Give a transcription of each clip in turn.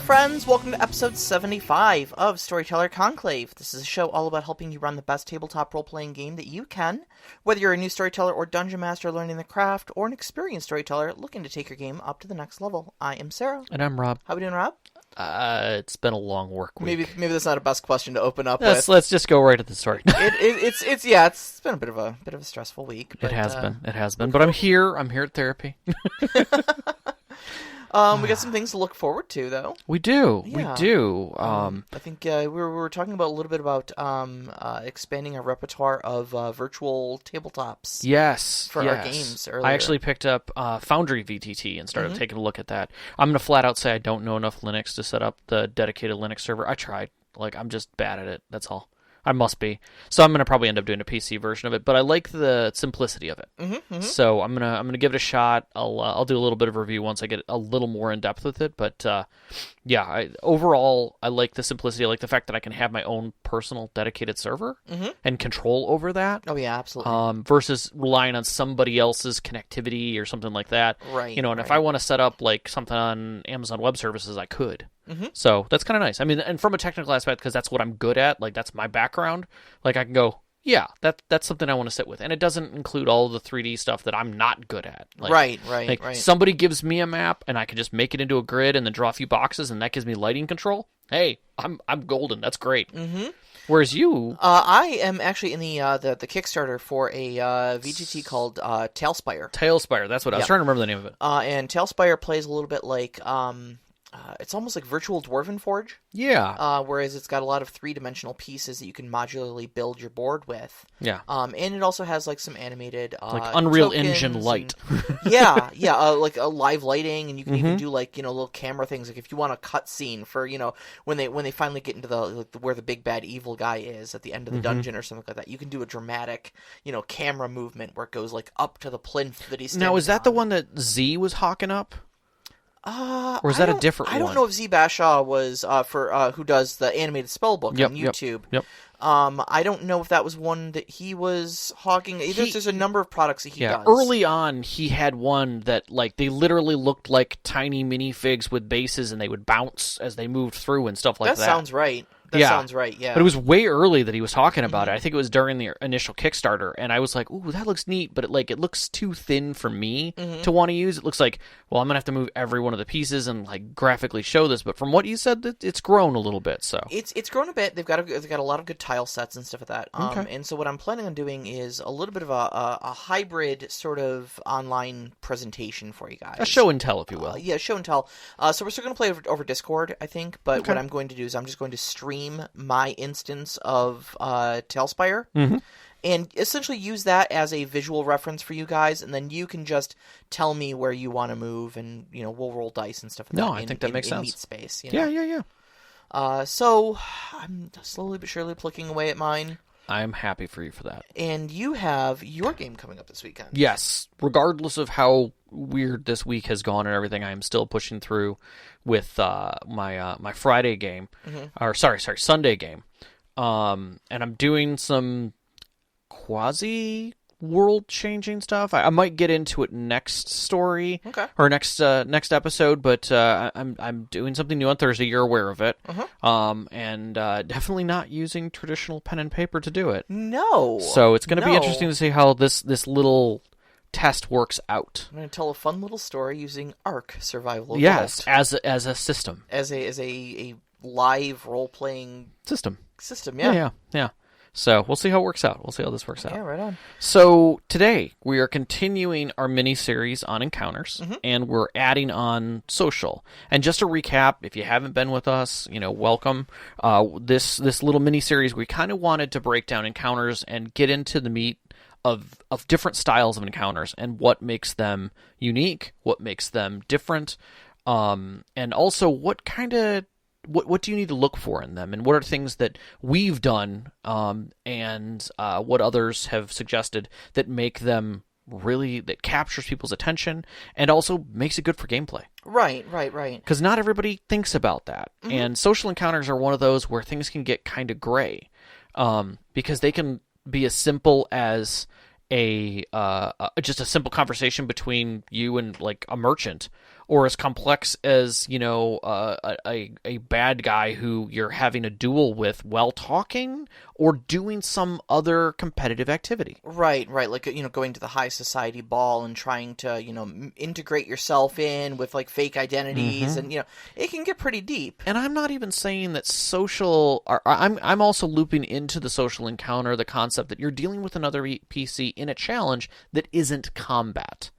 friends, welcome to episode 75 of Storyteller Conclave. This is a show all about helping you run the best tabletop role-playing game that you can, whether you're a new storyteller or dungeon master learning the craft, or an experienced storyteller looking to take your game up to the next level. I am Sara. And I'm Rob. How we doing, Rob? It's been a long work week. Maybe that's not a best question to open up with. Let's just go right at the story. It's been a bit of a stressful week. But, it has been. But I'm here at therapy. We got some things to look forward to, though. We do. I think we were talking about a little bit about expanding our repertoire of virtual tabletops. Yes. For our games earlier. I actually picked up Foundry VTT and started taking a look at that. I'm going to flat out say I don't know enough Linux to set up the dedicated Linux server. I tried. I'm just bad at it. That's all. I must be. So I'm going to probably end up doing a PC version of it, but I like the simplicity of it. So I'm going to give it a shot. I'll do a little bit of review once I get a little more in depth with it, but overall I like the simplicity. I like the fact that I can have my own personal dedicated server and control over that. Oh yeah, absolutely. Versus relying on somebody else's connectivity or something like that. Right. If I want to set up something on Amazon Web Services, I could. So that's kind of nice. I mean, and from a technical aspect, because that's what I'm good at, that's my background, I can go, yeah, that's something I want to sit with. And it doesn't include all of the 3D stuff that I'm not good at. Right. Somebody gives me a map, and I can just make it into a grid and then draw a few boxes, and that gives me lighting control. Hey, I'm golden. That's great. Whereas you... I am actually in the Kickstarter for a VGT called Tailspire. Tailspire, that's what I was trying to remember the name of it. And Tailspire plays a little bit like... it's almost like Virtual Dwarven Forge. Yeah. Whereas it's got a lot of three-dimensional pieces that you can modularly build your board with. Yeah. And it also has some animated Unreal Engine Light. Like a live lighting, and you can even do little camera things. Like if you want a cut scene for when they finally get into the where the big bad evil guy is at the end of the dungeon or something like that, you can do a dramatic camera movement where it goes up to the plinth that he's standing Now is that on. the one that Z was hawking up? Or is that a different one? I don't know if Z Bashaw was for who does the animated spellbook on YouTube. Yep. I don't know if that was one that he was hawking. There's a number of products that he does. Early on, he had one that they literally looked like tiny minifigs with bases, and they would bounce as they moved through and stuff like that. That sounds right. That sounds right, yeah. But it was way early that he was talking about it. I think it was during the initial Kickstarter, and I was like, ooh, that looks neat, but it looks too thin for me to want to use. It looks like, well, I'm going to have to move every one of the pieces and graphically show this, but from what you said, it's grown a little bit, so. It's grown a bit. They've got a lot of good tile sets and stuff like that. Okay. And so what I'm planning on doing is a little bit of a hybrid sort of online presentation for you guys. A show and tell, if you will. Show and tell. So we're still going to play over Discord, I think, but what I'm going to do is I'm just going to stream my instance of Tailspire, and essentially use that as a visual reference for you guys, and then you can just tell me where you want to move, and we'll roll dice and stuff like that. I think that makes sense. Meat space. Yeah. So I'm slowly but surely plucking away at mine. I'm happy for you for that. And you have your game coming up this weekend. Yes. Regardless of how weird this week has gone and everything, I am still pushing through with my Friday game. Or sorry, Sunday game. And I'm doing some quasi world-changing stuff. I might get into it next story or next episode, but I'm doing something new on Thursday. You're aware of it, and definitely not using traditional pen and paper to do it. No. So it's going to be interesting to see how this little test works out. I'm going to tell a fun little story using Ark Survival. Yes, as a system, as a live role-playing system. Yeah. So we'll see how it works out. We'll see how this works out. Yeah, right on. So today we are continuing our mini-series on encounters, and we're adding on social. And just to recap, if you haven't been with us, welcome. This little mini-series, we kind of wanted to break down encounters and get into the meat of different styles of encounters and what makes them unique, what makes them different, and also what do you need to look for in them, and what are things that we've done and what others have suggested that make them that captures people's attention and also makes it good for gameplay. Right. Because not everybody thinks about that. And social encounters are one of those where things can get kind of gray because they can be as simple as just a simple conversation between you and a merchant, or as complex as, a bad guy who you're having a duel with while talking or doing some other competitive activity. Right. Like, going to the high society ball and trying to, integrate yourself in with, like, fake identities. And, it can get pretty deep. And I'm not even saying that social... I'm also looping into the social encounter the concept that you're dealing with another PC in a challenge that isn't combat.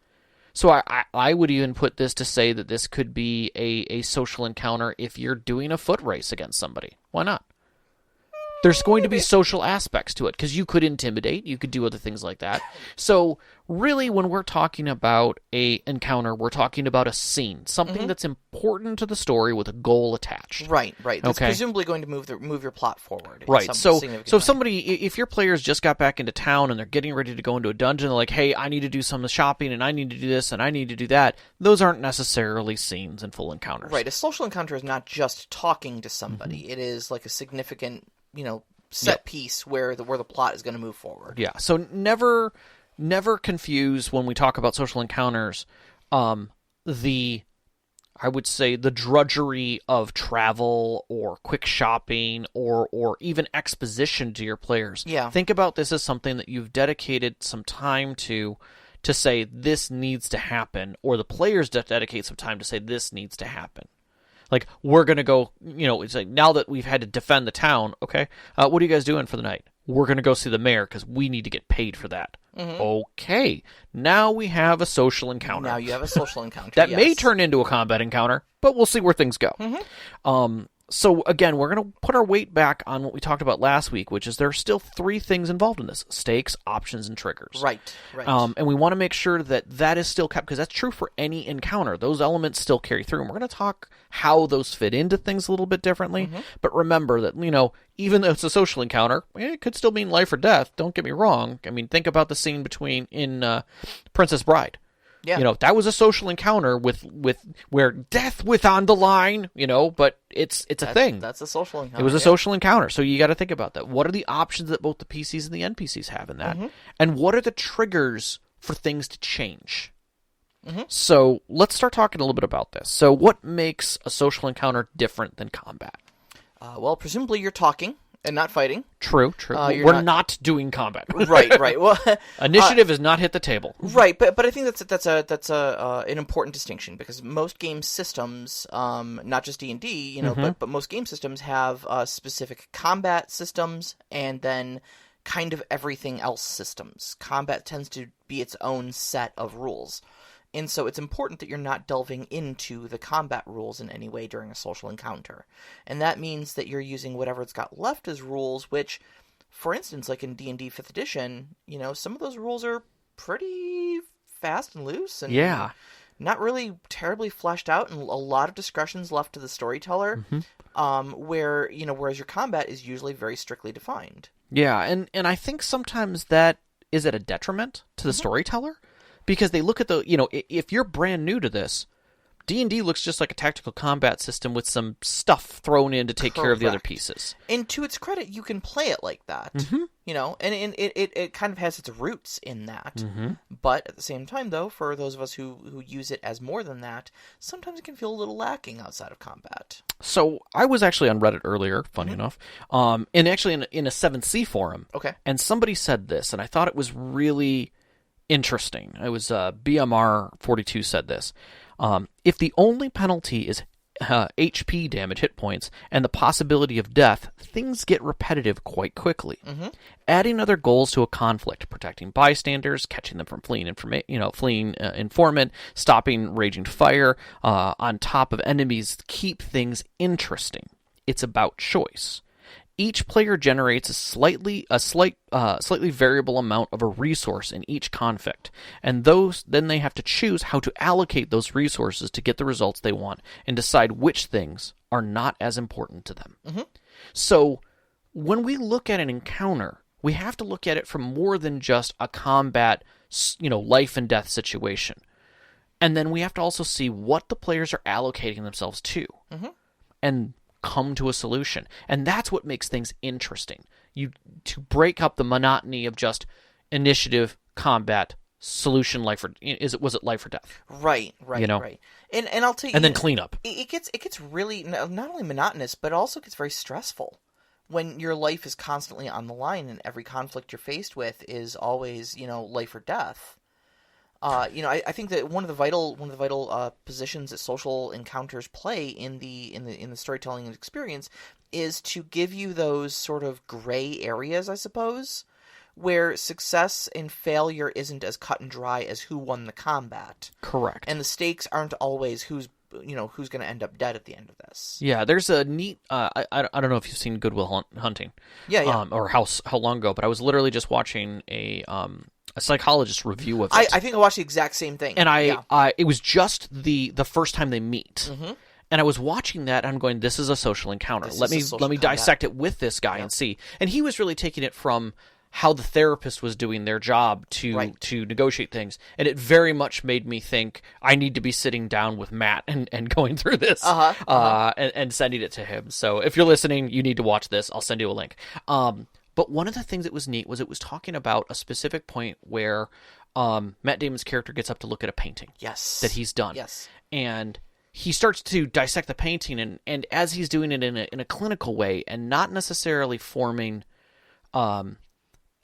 So I would even put this to say that this could be a social encounter if you're doing a foot race against somebody. Why not? There's going to be social aspects to it, because you could intimidate, you could do other things like that. So really, when we're talking about a encounter, we're talking about a scene, something that's important to the story with a goal attached. Right. That's presumably going to move your plot forward. Right. So if your players just got back into town and they're getting ready to go into a dungeon, they're like, hey, I need to do some shopping, and I need to do this, and I need to do that, those aren't necessarily scenes and full encounters. Right. A social encounter is not just talking to somebody. It is like a significant, set piece where the plot is going to move forward. Yeah. So never confuse when we talk about social encounters, I would say the drudgery of travel or quick shopping or even exposition to your players. Yeah. Think about this as something that you've dedicated some time to say this needs to happen, or the players dedicate some time to say this needs to happen. Like, we're going to go, it's like, now that we've had to defend the town, okay, what are you guys doing for the night? We're going to go see the mayor because we need to get paid for that. Okay, now we have a social encounter. Now you have a social encounter, that may turn into a combat encounter, but we'll see where things go. So, again, we're going to put our weight back on what we talked about last week, which is there are still 3 things involved in this: stakes, options, and triggers. Right. And we want to make sure that is still kept, because that's true for any encounter. Those elements still carry through, and we're going to talk how those fit into things a little bit differently. But remember that, even though it's a social encounter, it could still mean life or death. Don't get me wrong. I mean, think about the scene in Princess Bride. Yeah. That was a social encounter with where death was on the line, but it's a thing. That's a social encounter. It was a social encounter. So you got to think about that. What are the options that both the PCs and the NPCs have in that? And what are the triggers for things to change? So let's start talking a little bit about this. So what makes a social encounter different than combat? Well, presumably you're talking and not fighting. True. We're not doing combat. Right. Well, initiative has not hit the table. Right, but I think that's an important distinction, because most game systems, not just D&D, but most game systems have specific combat systems and then kind of everything else systems. Combat tends to be its own set of rules. And so it's important that you're not delving into the combat rules in any way during a social encounter. And that means that you're using whatever it's got left as rules, which, for instance, like in D&D 5th edition, some of those rules are pretty fast and loose and not really terribly fleshed out, and a lot of discretion's left to the storyteller, whereas your combat is usually very strictly defined. Yeah, and I think sometimes that is at a detriment to the storyteller. Because they look at if you're brand new to this, D&D looks just like a tactical combat system with some stuff thrown in to take care of the other pieces. And to its credit, you can play it like that. And it kind of has its roots in that. But at the same time, though, for those of us who use it as more than that, sometimes it can feel a little lacking outside of combat. So I was actually on Reddit earlier, funny enough, and actually in a 7th forum. Okay. And somebody said this, and I thought it was really interesting. It was BMR42 said this. If the only penalty is HP damage, hit points, and the possibility of death, things get repetitive quite quickly. Adding other goals to a conflict, protecting bystanders, catching them from fleeing informant, stopping raging fire, on top of enemies, keep things interesting. It's about choice. Each player generates a slightly variable amount of a resource in each conflict, and then they have to choose how to allocate those resources to get the results they want and decide which things are not as important to them. So when we look at an encounter, we have to look at it from more than just a combat, life and death situation. And then we have to also see what the players are allocating themselves to. And come to a solution. And that's what makes things interesting. To break up the monotony of just initiative, combat, solution was it life or death? Right. Right. And I'll tell you, and then clean up. It gets really not only monotonous, but also gets very stressful when your life is constantly on the line and every conflict you're faced with is always, life or death. I think that one of the vital positions that social encounters play in the storytelling experience is to give you those sort of gray areas, I suppose, where success and failure isn't as cut and dry as who won the combat. Correct. And the stakes aren't always who's going to end up dead at the end of this. Yeah, there's a neat. I don't know if you've seen Good Will Hunting. Yeah. Or how long ago, but I was literally just watching a psychologist review of it. I think I watched the exact same thing. And it was just the first time they meet. Mm-hmm. And I was watching that, and I'm going, this is a social encounter. Let me dissect it with this guy and see. And he was really taking it from how the therapist was doing their job to negotiate things. And it very much made me think I need to be sitting down with Matt and going through this and sending it to him. So if you're listening, you need to watch this. I'll send you a link. But one of the things that was neat was it was talking about a specific point where Matt Damon's character gets up to look at a painting that he's done. Yes. And he starts to dissect the painting, and as he's doing it in a clinical way and not necessarily forming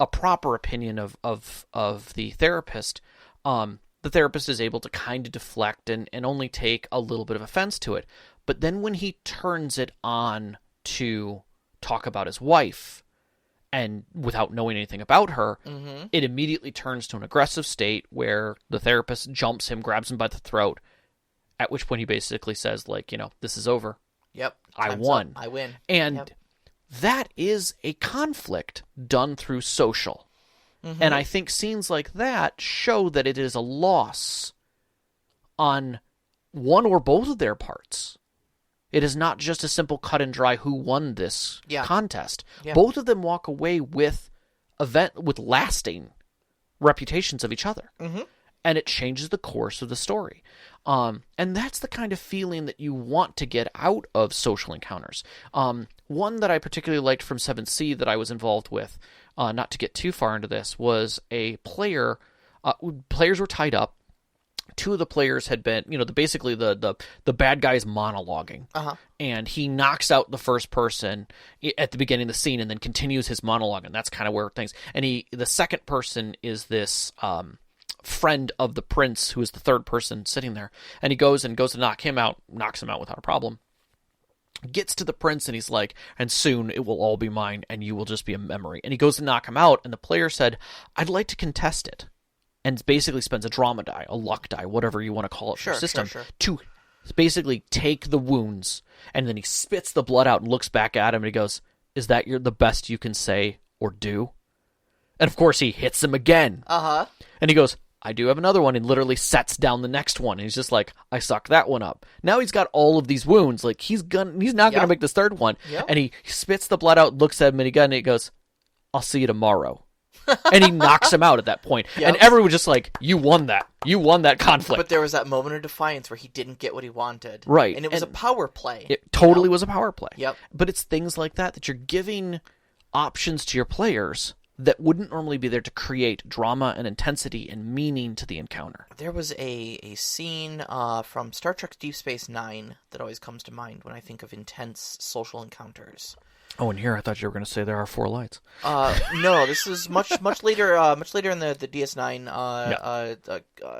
a proper opinion of the therapist is able to kind of deflect and only take a little bit of offense to it. But then when he turns it on to talk about his wife, and without knowing anything about her, it immediately turns to an aggressive state where the therapist jumps him, grabs him by the throat, at which point he basically says, this is over. Yep. I won. I win. And that is a conflict done through social. Mm-hmm. And I think scenes like that show that it is a loss on one or both of their parts. It is not just a simple cut and dry who won this contest. Yeah. Both of them walk away with lasting reputations of each other. Mm-hmm. And it changes the course of the story. And that's the kind of feeling that you want to get out of social encounters. One that I particularly liked from 7C that I was involved with, not to get too far into this, was a player. Players were tied up. Two of the players had been, basically the bad guy's monologuing. Uh-huh. And he knocks out the first person at the beginning of the scene and then continues his monologue. And that's kind of where things... And the second person is this... friend of the prince, who is the third person sitting there, and he goes to knock him out, knocks him out without a problem, gets to the prince, and he's like, and soon it will all be mine, and you will just be a memory. And he goes to knock him out, and the player said, I'd like to contest it, and basically spends a drama die, a luck die, whatever you want to call it for the system, to basically take the wounds, and then he spits the blood out and looks back at him, and he goes, is that the best you can say or do? And of course he hits him again. Uh-huh. And he goes, I do have another one, and literally sets down the next one. And he's just like, I sucked that one up. Now he's got all of these wounds. Like, he's not going to make this third one. Yep. And he spits the blood out, looks at him, and he goes, I'll see you tomorrow. And he knocks him out at that point. Yep. And everyone's just like, you won that. You won that conflict. But there was that moment of defiance where he didn't get what he wanted. Right. And it was a power play. It totally was a power play. Yep. But it's things like that you're giving options to your players that wouldn't normally be there to create drama and intensity and meaning to the encounter. There was a scene from Star Trek Deep Space Nine that always comes to mind when I think of intense social encounters. Oh, and here I thought you were going to say there are four lights. No, this is much later in the DS9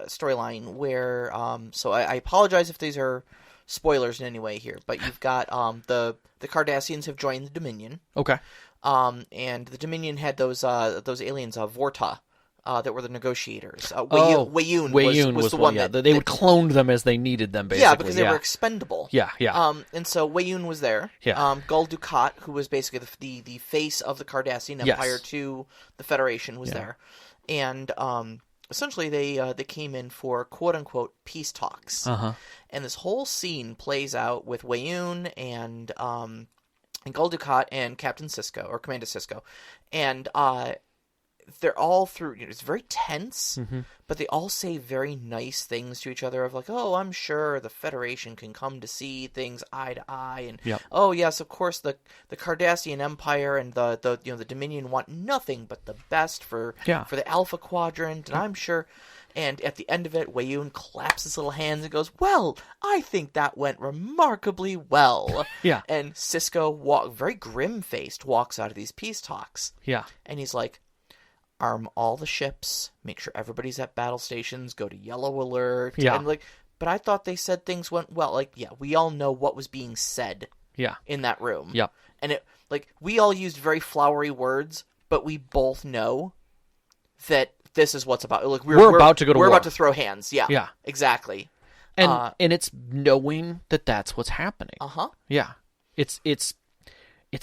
storyline where. So I apologize if these are spoilers in any way here, but you've got the Cardassians have joined the Dominion. Okay. And the Dominion had those aliens, Vorta, that were the negotiators. Weyoun was the one that they would clone them as they needed them, basically. Yeah, because they were expendable. Yeah. And so Weyoun was there. Yeah. Gul Dukat, who was basically the face of the Cardassian Empire to the Federation, was there. And essentially they came in for quote unquote peace talks. Uh-huh. And this whole scene plays out with Weyoun and Gul Dukat and Captain Sisko, or Commander Sisko. And they're all through. It's very tense, Mm-hmm. but they all say very nice things to each other. Of like, oh, I'm sure the Federation can come to see things eye to eye, and Yep. oh yes, of course the Cardassian Empire and the the Dominion want nothing but the best for the Alpha Quadrant, and I'm sure. And at the end of it, Wei-Yun claps his little hands and goes, well, I think that went remarkably well. Yeah. And Cisco, very grim-faced, walks out of these peace talks. Yeah. And he's like, arm all the ships, make sure everybody's at battle stations, go to yellow alert. Yeah. And like, but I thought they said things went well. Like, yeah, we all know what was being said in that room. Yep. And it, like, we all used very flowery words, but we both know that this is what's about. Like we're about to go to war. We're about to throw hands. Yeah. Yeah. Exactly. And it's knowing that that's what's happening. Uh-huh. Yeah. It's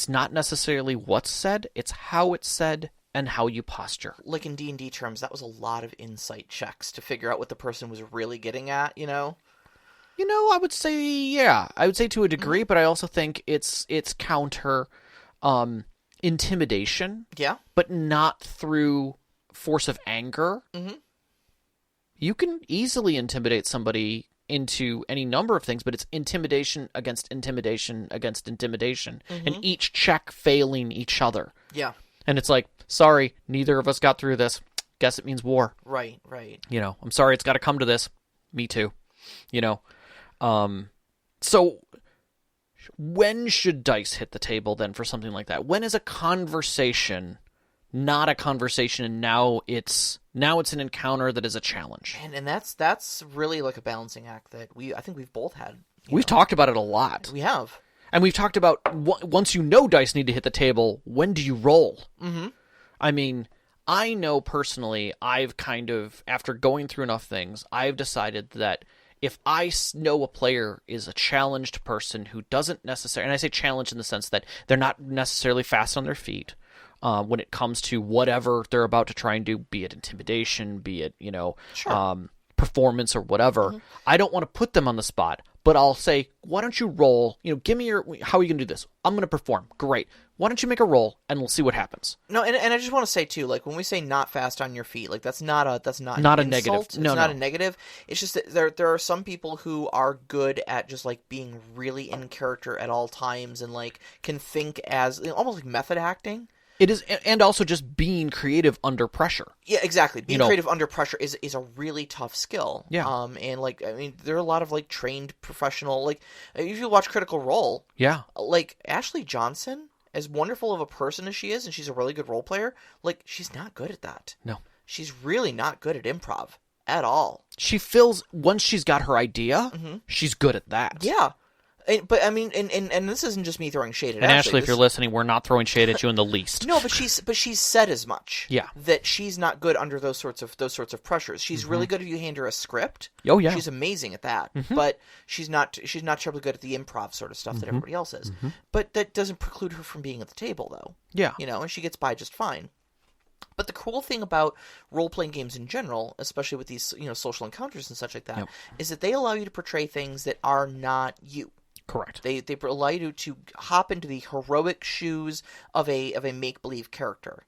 not necessarily what's said, it's how it's said and how you posture. Like in D&D terms, that was a lot of insight checks to figure out what the person was really getting at, you know? I would say I would say to a degree, but I also think it's counter intimidation. Yeah. But not through force of anger. Mm-hmm. You can easily intimidate somebody into any number of things, but it's intimidation against intimidation against intimidation, and each check failing each other. Yeah. And it's like, sorry, neither of us got through this. Guess it means war. Right. I'm sorry it's got to come to this. Me too. So when should dice hit the table then for something like that? When is a conversation not a conversation, and now it's an encounter that is a challenge? And that's really like a balancing act that I think we've both had. We've talked about it a lot. We have. And we've talked about, once you know dice need to hit the table, when do you roll? Mm-hmm. I mean, I know personally, I've kind of, after going through enough things, I've decided that if I know a player is a challenged person who doesn't necessarily, and I say challenged in the sense that they're not necessarily fast on their feet, when it comes to whatever they're about to try and do, be it intimidation, be it, performance or whatever, I don't want to put them on the spot, but I'll say, why don't you roll, give me how are you going to do this? I'm going to perform. Great. Why don't you make a roll and we'll see what happens. No, and I just want to say too, like when we say not fast on your feet, like that's not a negative. It's not a negative. It's just that there are some people who are good at just like being really in character at all times and like can think as almost like method acting. It is, and also just being creative under pressure. Yeah, exactly. Being creative under pressure is a really tough skill. Yeah. And like, I mean, there are a lot of like trained professional, like if you watch Critical Role, yeah, like Ashley Johnson, as wonderful of a person as she is, and she's a really good role player, like she's not good at that. No, she's really not good at improv at all. She feels once she's got her idea, she's good at that. Yeah. But I mean, and this isn't just me throwing shade at Ashley. Ashley, If you're listening, we're not throwing shade at you in the least. No, but she's said as much. Yeah, that she's not good under those sorts of pressures. She's really good if you hand her a script. Oh yeah, she's amazing at that. But she's not terribly good at the improv sort of stuff that everybody else is. But that doesn't preclude her from being at the table, though. Yeah, and she gets by just fine. But the cool thing about role-playing games in general, especially with these social encounters and such like that, is that they allow you to portray things that are not you. Correct. They allow you to hop into the heroic shoes of a make-believe character,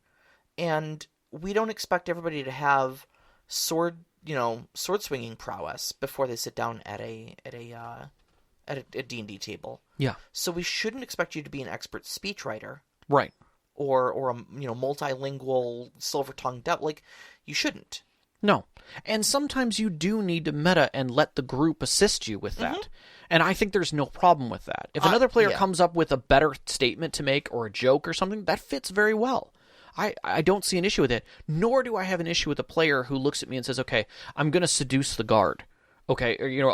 and we don't expect everybody to have sword swinging prowess before they sit down at a D&D table. Yeah. So we shouldn't expect you to be an expert speechwriter, right? Or a multilingual silver-tongued devil. Like, you shouldn't. No. And sometimes you do need to meta and let the group assist you with that. And I think there's no problem with that. If another player comes up with a better statement to make or a joke or something, that fits very well. I don't see an issue with it, nor do I have an issue with a player who looks at me and says, okay, I'm going to seduce the guard. Okay, or,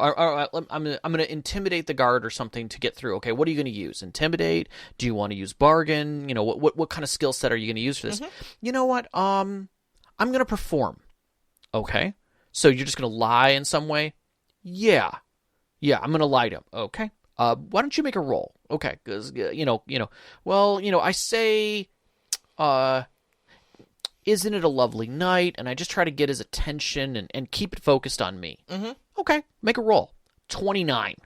I'm going to intimidate the guard or something to get through. Okay, what are you going to use? Intimidate? Do you want to use bargain? What kind of skill set are you going to use for this? You know what? I'm going to perform. Okay, so you're just going to lie in some way? Yeah, I'm going to lie to him. Okay, why don't you make a roll? Okay, because, I say, isn't it a lovely night? And I just try to get his attention and keep it focused on me. Okay, make a roll. 29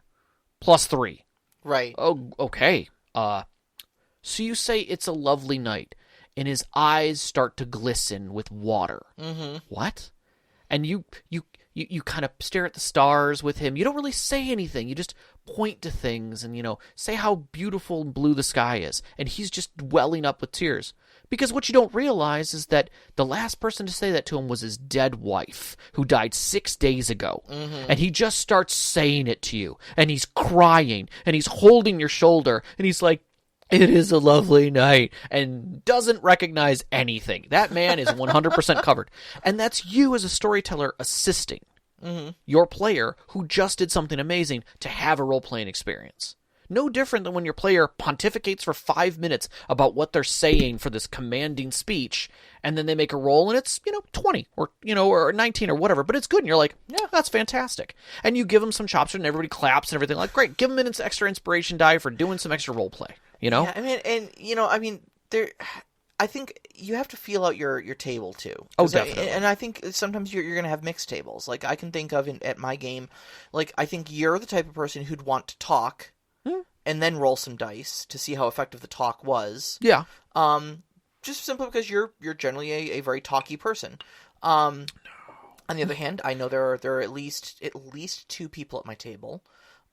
plus 3. Right. Oh, okay. So you say it's a lovely night. and his eyes start to glisten with water. What? And you kind of stare at the stars with him. You don't really say anything. You just point to things and, say how beautiful and blue the sky is. And he's just welling up with tears. Because what you don't realize is that the last person to say that to him was his dead wife, who died 6 days ago. And he just starts saying it to you. And he's crying. And he's holding your shoulder. And he's like, "It is a lovely night," and doesn't recognize anything. That man is 100% covered. And that's you as a storyteller assisting your player who just did something amazing to have a role-playing experience. No different than when your player pontificates for 5 minutes about what they're saying for this commanding speech, and then they make a roll, and it's, 20 or, or 19 or whatever, but it's good, and you're like, yeah, that's fantastic. And you give them some chops, and everybody claps and everything, like, great, give them an extra inspiration die for doing some extra role play, Yeah, there, I think you have to feel out your table, too. Oh, definitely. And I think sometimes you're going to have mixed tables. Like, I can think of, at my game, like, I think you're the type of person who'd want to talk, and then roll some dice to see how effective the talk was. Yeah. Just simply because you're generally a very talky person. On the other hand, I know there are at least 2 people at my table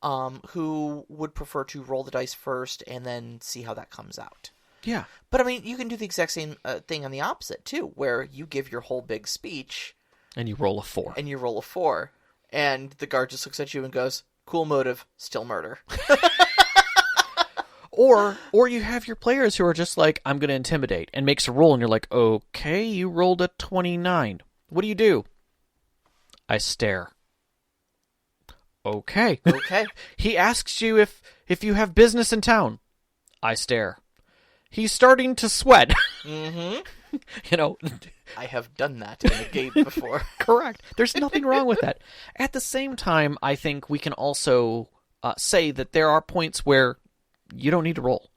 who would prefer to roll the dice first and then see how that comes out. Yeah. But, you can do the exact same thing on the opposite, too, where you give your whole big speech. And you roll a 4. And the guard just looks at you and goes, "Cool motive, still murder." Or you have your players who are just like, "I'm going to intimidate," and makes a roll, and you're like, "Okay, you rolled a 29. What do? I stare. Okay. He asks you if you have business in town. I stare. He's starting to sweat. I have done that in a game before. Correct. There's nothing wrong with that. At the same time, I think we can also say that there are points where you don't need to roll.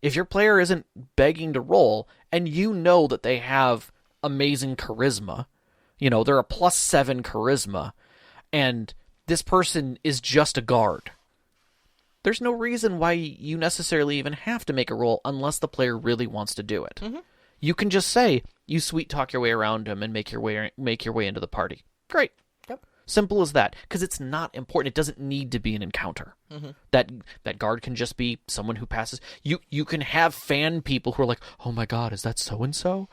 If your player isn't begging to roll, and you know that they have amazing charisma, they're a +7 charisma, and this person is just a guard, there's no reason why you necessarily even have to make a roll unless the player really wants to do it. You can just say, you sweet talk your way around him and make your way into the party. Great. Yep. Simple as that, because it's not important. It doesn't need to be an encounter. That guard can just be someone who passes. You can have fan people who are like, "Oh my God, is that so-and-so?"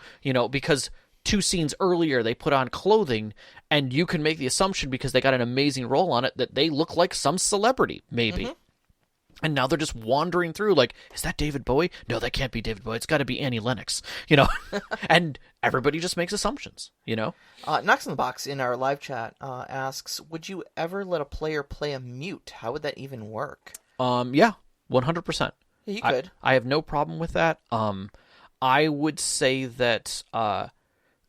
Because 2 scenes earlier they put on clothing, and you can make the assumption because they got an amazing role on it that they look like some celebrity, maybe. And now they're just wandering through like, "Is that David Bowie? No, that can't be David Bowie. It's got to be Annie Lennox." And everybody just makes assumptions, Knox in the Box in our live chat asks, "Would you ever let a player play a mute? How would that even work?" Yeah, 100%. Yeah, you could. I have no problem with that. I would say that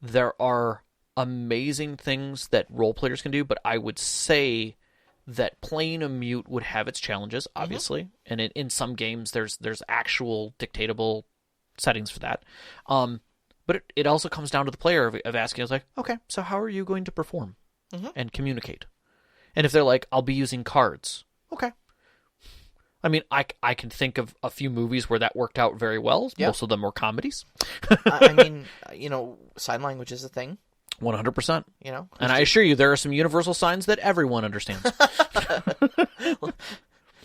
there are amazing things that role players can do, but I would say that playing a mute would have its challenges, obviously, and in some games there's actual dictatable settings for that. But it also comes down to the player of asking us, like, "Okay, so how are you going to perform and communicate?" And if they're like, "I'll be using cards," okay. I can think of a few movies where that worked out very well. Yeah. Most of them were comedies. Sign language is a thing. 100%. And I assure you, there are some universal signs that everyone understands.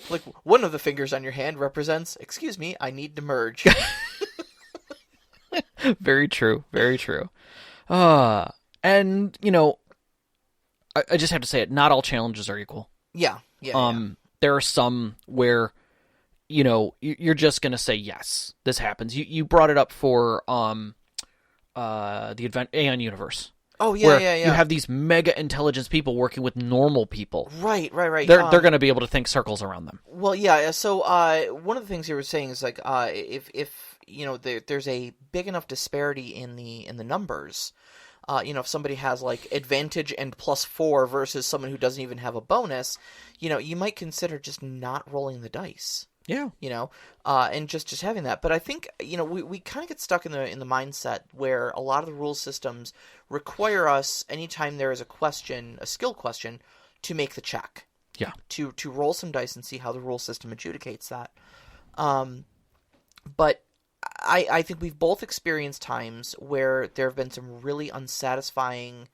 Like, one of the fingers on your hand represents, "Excuse me, I need to merge." Very true. Very true. And, I just have to say it, not all challenges are equal. Yeah. There are some where, you're just going to say, yes, this happens. You brought it up for the Aeon universe. Oh, yeah. You have these mega intelligence people working with normal people. Right. They're going to be able to think circles around them. Well, yeah. So one of the things you were saying is like, if there's a big enough disparity in the numbers, if somebody has like advantage and +4 versus someone who doesn't even have a bonus, you might consider just not rolling the dice. Yeah. And just having that. But I think, we kind of get stuck in the mindset where a lot of the rule systems require us, anytime there is a skill question, to make the check. Yeah. To roll some dice and see how the rule system adjudicates that. But I think we've both experienced times where there have been some really unsatisfying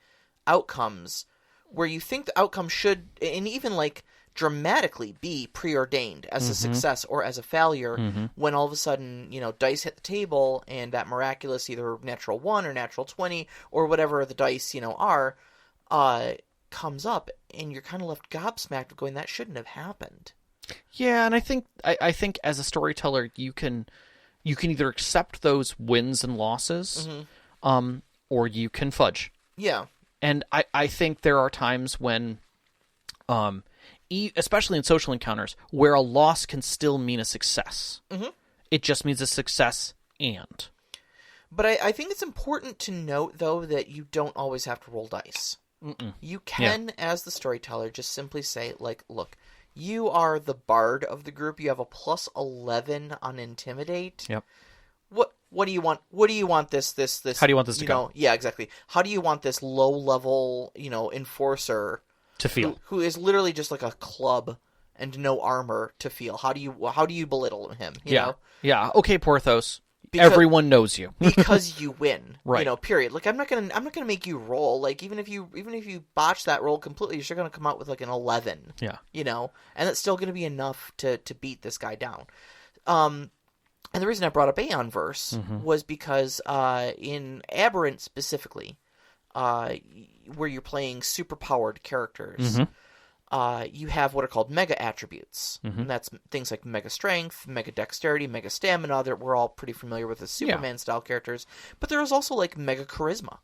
outcomes where you think the outcome should, and even like dramatically, be preordained as a success or as a failure, when all of a sudden, dice hit the table and that miraculous either natural 1 or natural 20 or whatever the dice, are, comes up, and you're kind of left gobsmacked going, that shouldn't have happened. Yeah, and I think as a storyteller, you can either accept those wins and losses, or you can fudge. Yeah. And I think there are times when, especially in social encounters, where a loss can still mean a success. It just means a success and. But I think it's important to note, though, that you don't always have to roll dice. You can, as the storyteller, just simply say, like, look, you are the bard of the group. You have a +11 on intimidate. Yep. What do you want? What do you want this? How do you want this to go? Yeah, exactly. How do you want this low level, enforcer to feel? Who is literally just like a club and no armor to feel? How do you belittle him? You know? Yeah. Okay, Porthos. Everyone knows you because you win. Right. Period. Like I'm not gonna make you roll. Like even if you botch that roll completely, you're still gonna come out with like an 11. Yeah. And it's still gonna be enough to beat this guy down. And the reason I brought up Aeon Verse was because in Aberrant specifically, where you're playing superpowered characters, you have what are called mega attributes. And that's things like mega strength, mega dexterity, mega stamina that we're all pretty familiar with as Superman style characters. But there is also like mega charisma,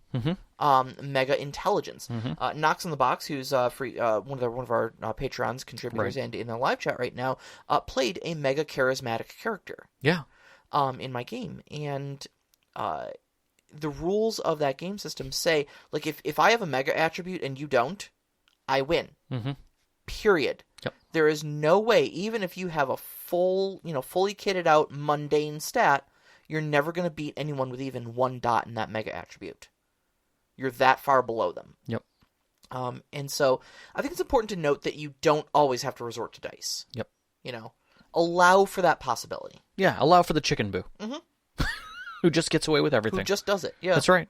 mega intelligence. Knox in the Box, who's one of our Patreons contributors and in the live chat right now, played a mega charismatic character. Yeah. In my game, and the rules of that game system say, like, if I have a mega attribute and you don't, I win. Period. Yep. There is no way, even if you have a fully kitted out mundane stat, you're never going to beat anyone with even 1 dot in that mega attribute. You're that far below them. Yep. And so I think it's important to note that you don't always have to resort to dice. Yep. Allow for that possibility. Yeah, allow for the chicken boo. Who just gets away with everything. Who just does it, yeah. That's right.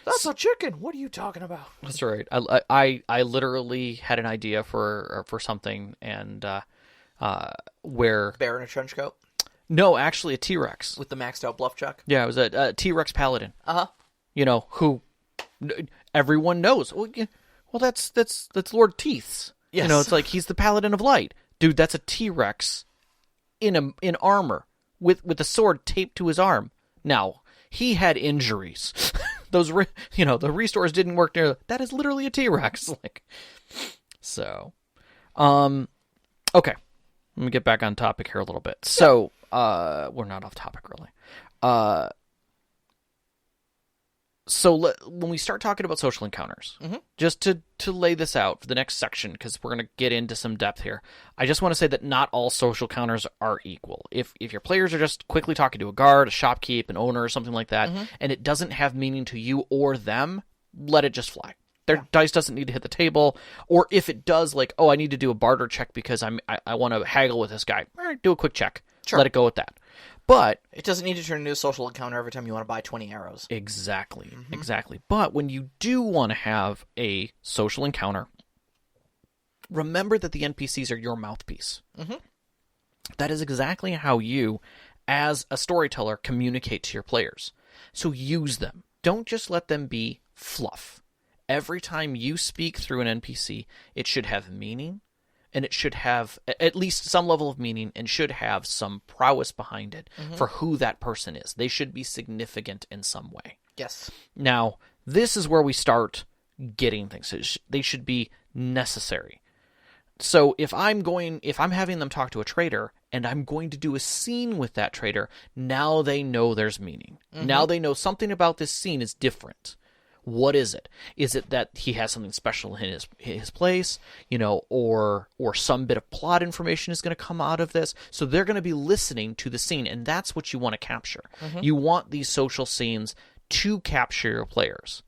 That's a chicken. What are you talking about? That's right. I literally had an idea for something, and where... Bear in a trench coat? No, actually a T-Rex. With the maxed out bluff check? Yeah, it was a T-Rex paladin. Uh-huh. Who everyone knows. Well, that's Lord Teeth's. Yes. It's like he's the paladin of light. Dude, that's a T-Rex in armor with a sword taped to his arm. Now, he had injuries. Those the restores didn't work near. That is literally a T-Rex. So, okay. Let me get back on topic here a little bit. So, we're not off topic really. So when we start talking about social encounters, just to lay this out for the next section, because we're going to get into some depth here, I just want to say that not all social encounters are equal. If your players are just quickly talking to a guard, a shopkeep, an owner, or something like that, and it doesn't have meaning to you or them, let it just fly. Their dice doesn't need to hit the table, or if it does, like, I need to do a barter check because I want to haggle with this guy, do a quick check. Sure. Let it go with that. But it doesn't need to turn into a social encounter every time you want to buy 20 arrows. Exactly. But when you do want to have a social encounter, remember that the NPCs are your mouthpiece. That is exactly how you, as a storyteller, communicate to your players. So use them. Don't just let them be fluff. Every time you speak through an NPC, it should have meaning. And it should have at least some level of meaning and should have some prowess behind it for who that person is. They should be significant in some way. Yes. Now, this is where we start getting things. They should be necessary. So if I'm having them talk to a trader and I'm going to do a scene with that trader, now they know there's meaning. Now they know something about this scene is different. What is it? Is it that he has something special in his place, or some bit of plot information is going to come out of this? So they're going to be listening to the scene, and that's what you want to capture. You want these social scenes to capture your players.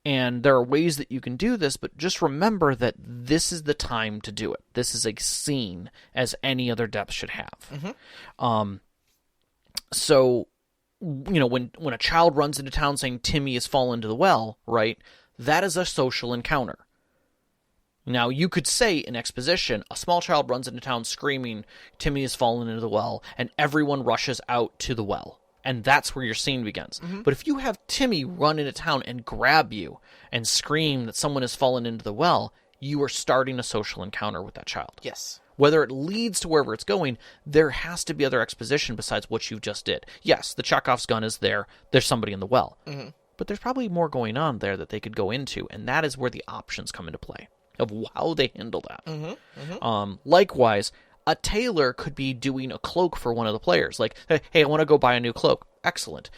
And there are ways that you can do this, but just remember that this is the time to do it. This is a scene as any other depth should have. So when a child runs into town saying Timmy has fallen into the well, right? That is a social encounter. Now, you could say in exposition, a small child runs into town screaming, Timmy has fallen into the well, and everyone rushes out to the well. And that's where your scene begins. Mm-hmm. But if you have Timmy run into town and grab you and scream that someone has fallen into the well, you are starting a social encounter with that child. Yes. Whether it leads to wherever it's going, there has to be other exposition besides what you just did. Yes, the Chekhov's gun is there. There's somebody in the well. Mm-hmm. But there's probably more going on there that they could go into, and that is where the options come into play of how they handle that. Mm-hmm. Mm-hmm. Likewise, a tailor could be doing a cloak for one of the players. Like, hey, I want to go buy a new cloak. Excellent.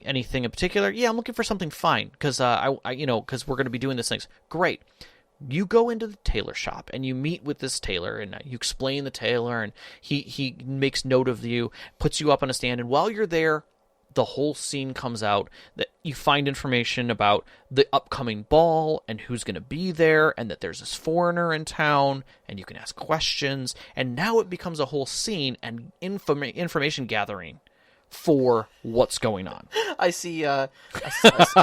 Anything in particular? Yeah, I'm looking for something fine because because we're going to be doing these things. Great. You go into the tailor shop and you meet with this tailor and you explain the tailor and he makes note of you, puts you up on a stand, and while you're there, the whole scene comes out that you find information about the upcoming ball and who's going to be there and that there's this foreigner in town and you can ask questions, and now it becomes a whole scene and information gathering for what's going on. I see I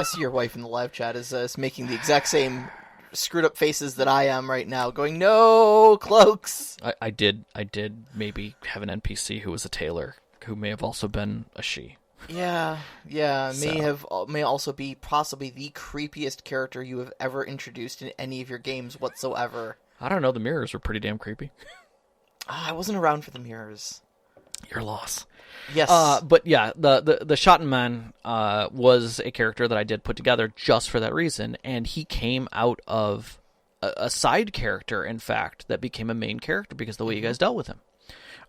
see your wife in the live chat is making the exact same screwed up faces that I am right now, going, no cloaks. I did maybe have an NPC who was a tailor who may have also been a she. Yeah, may also be possibly the creepiest character you have ever introduced in any of your games whatsoever. I don't know, the mirrors were pretty damn creepy. I wasn't around for the mirrors. Your loss. Yes. But yeah, the Schottenman was a character that I did put together just for that reason, and he came out of a side character, in fact, that became a main character because of the way you guys dealt with him.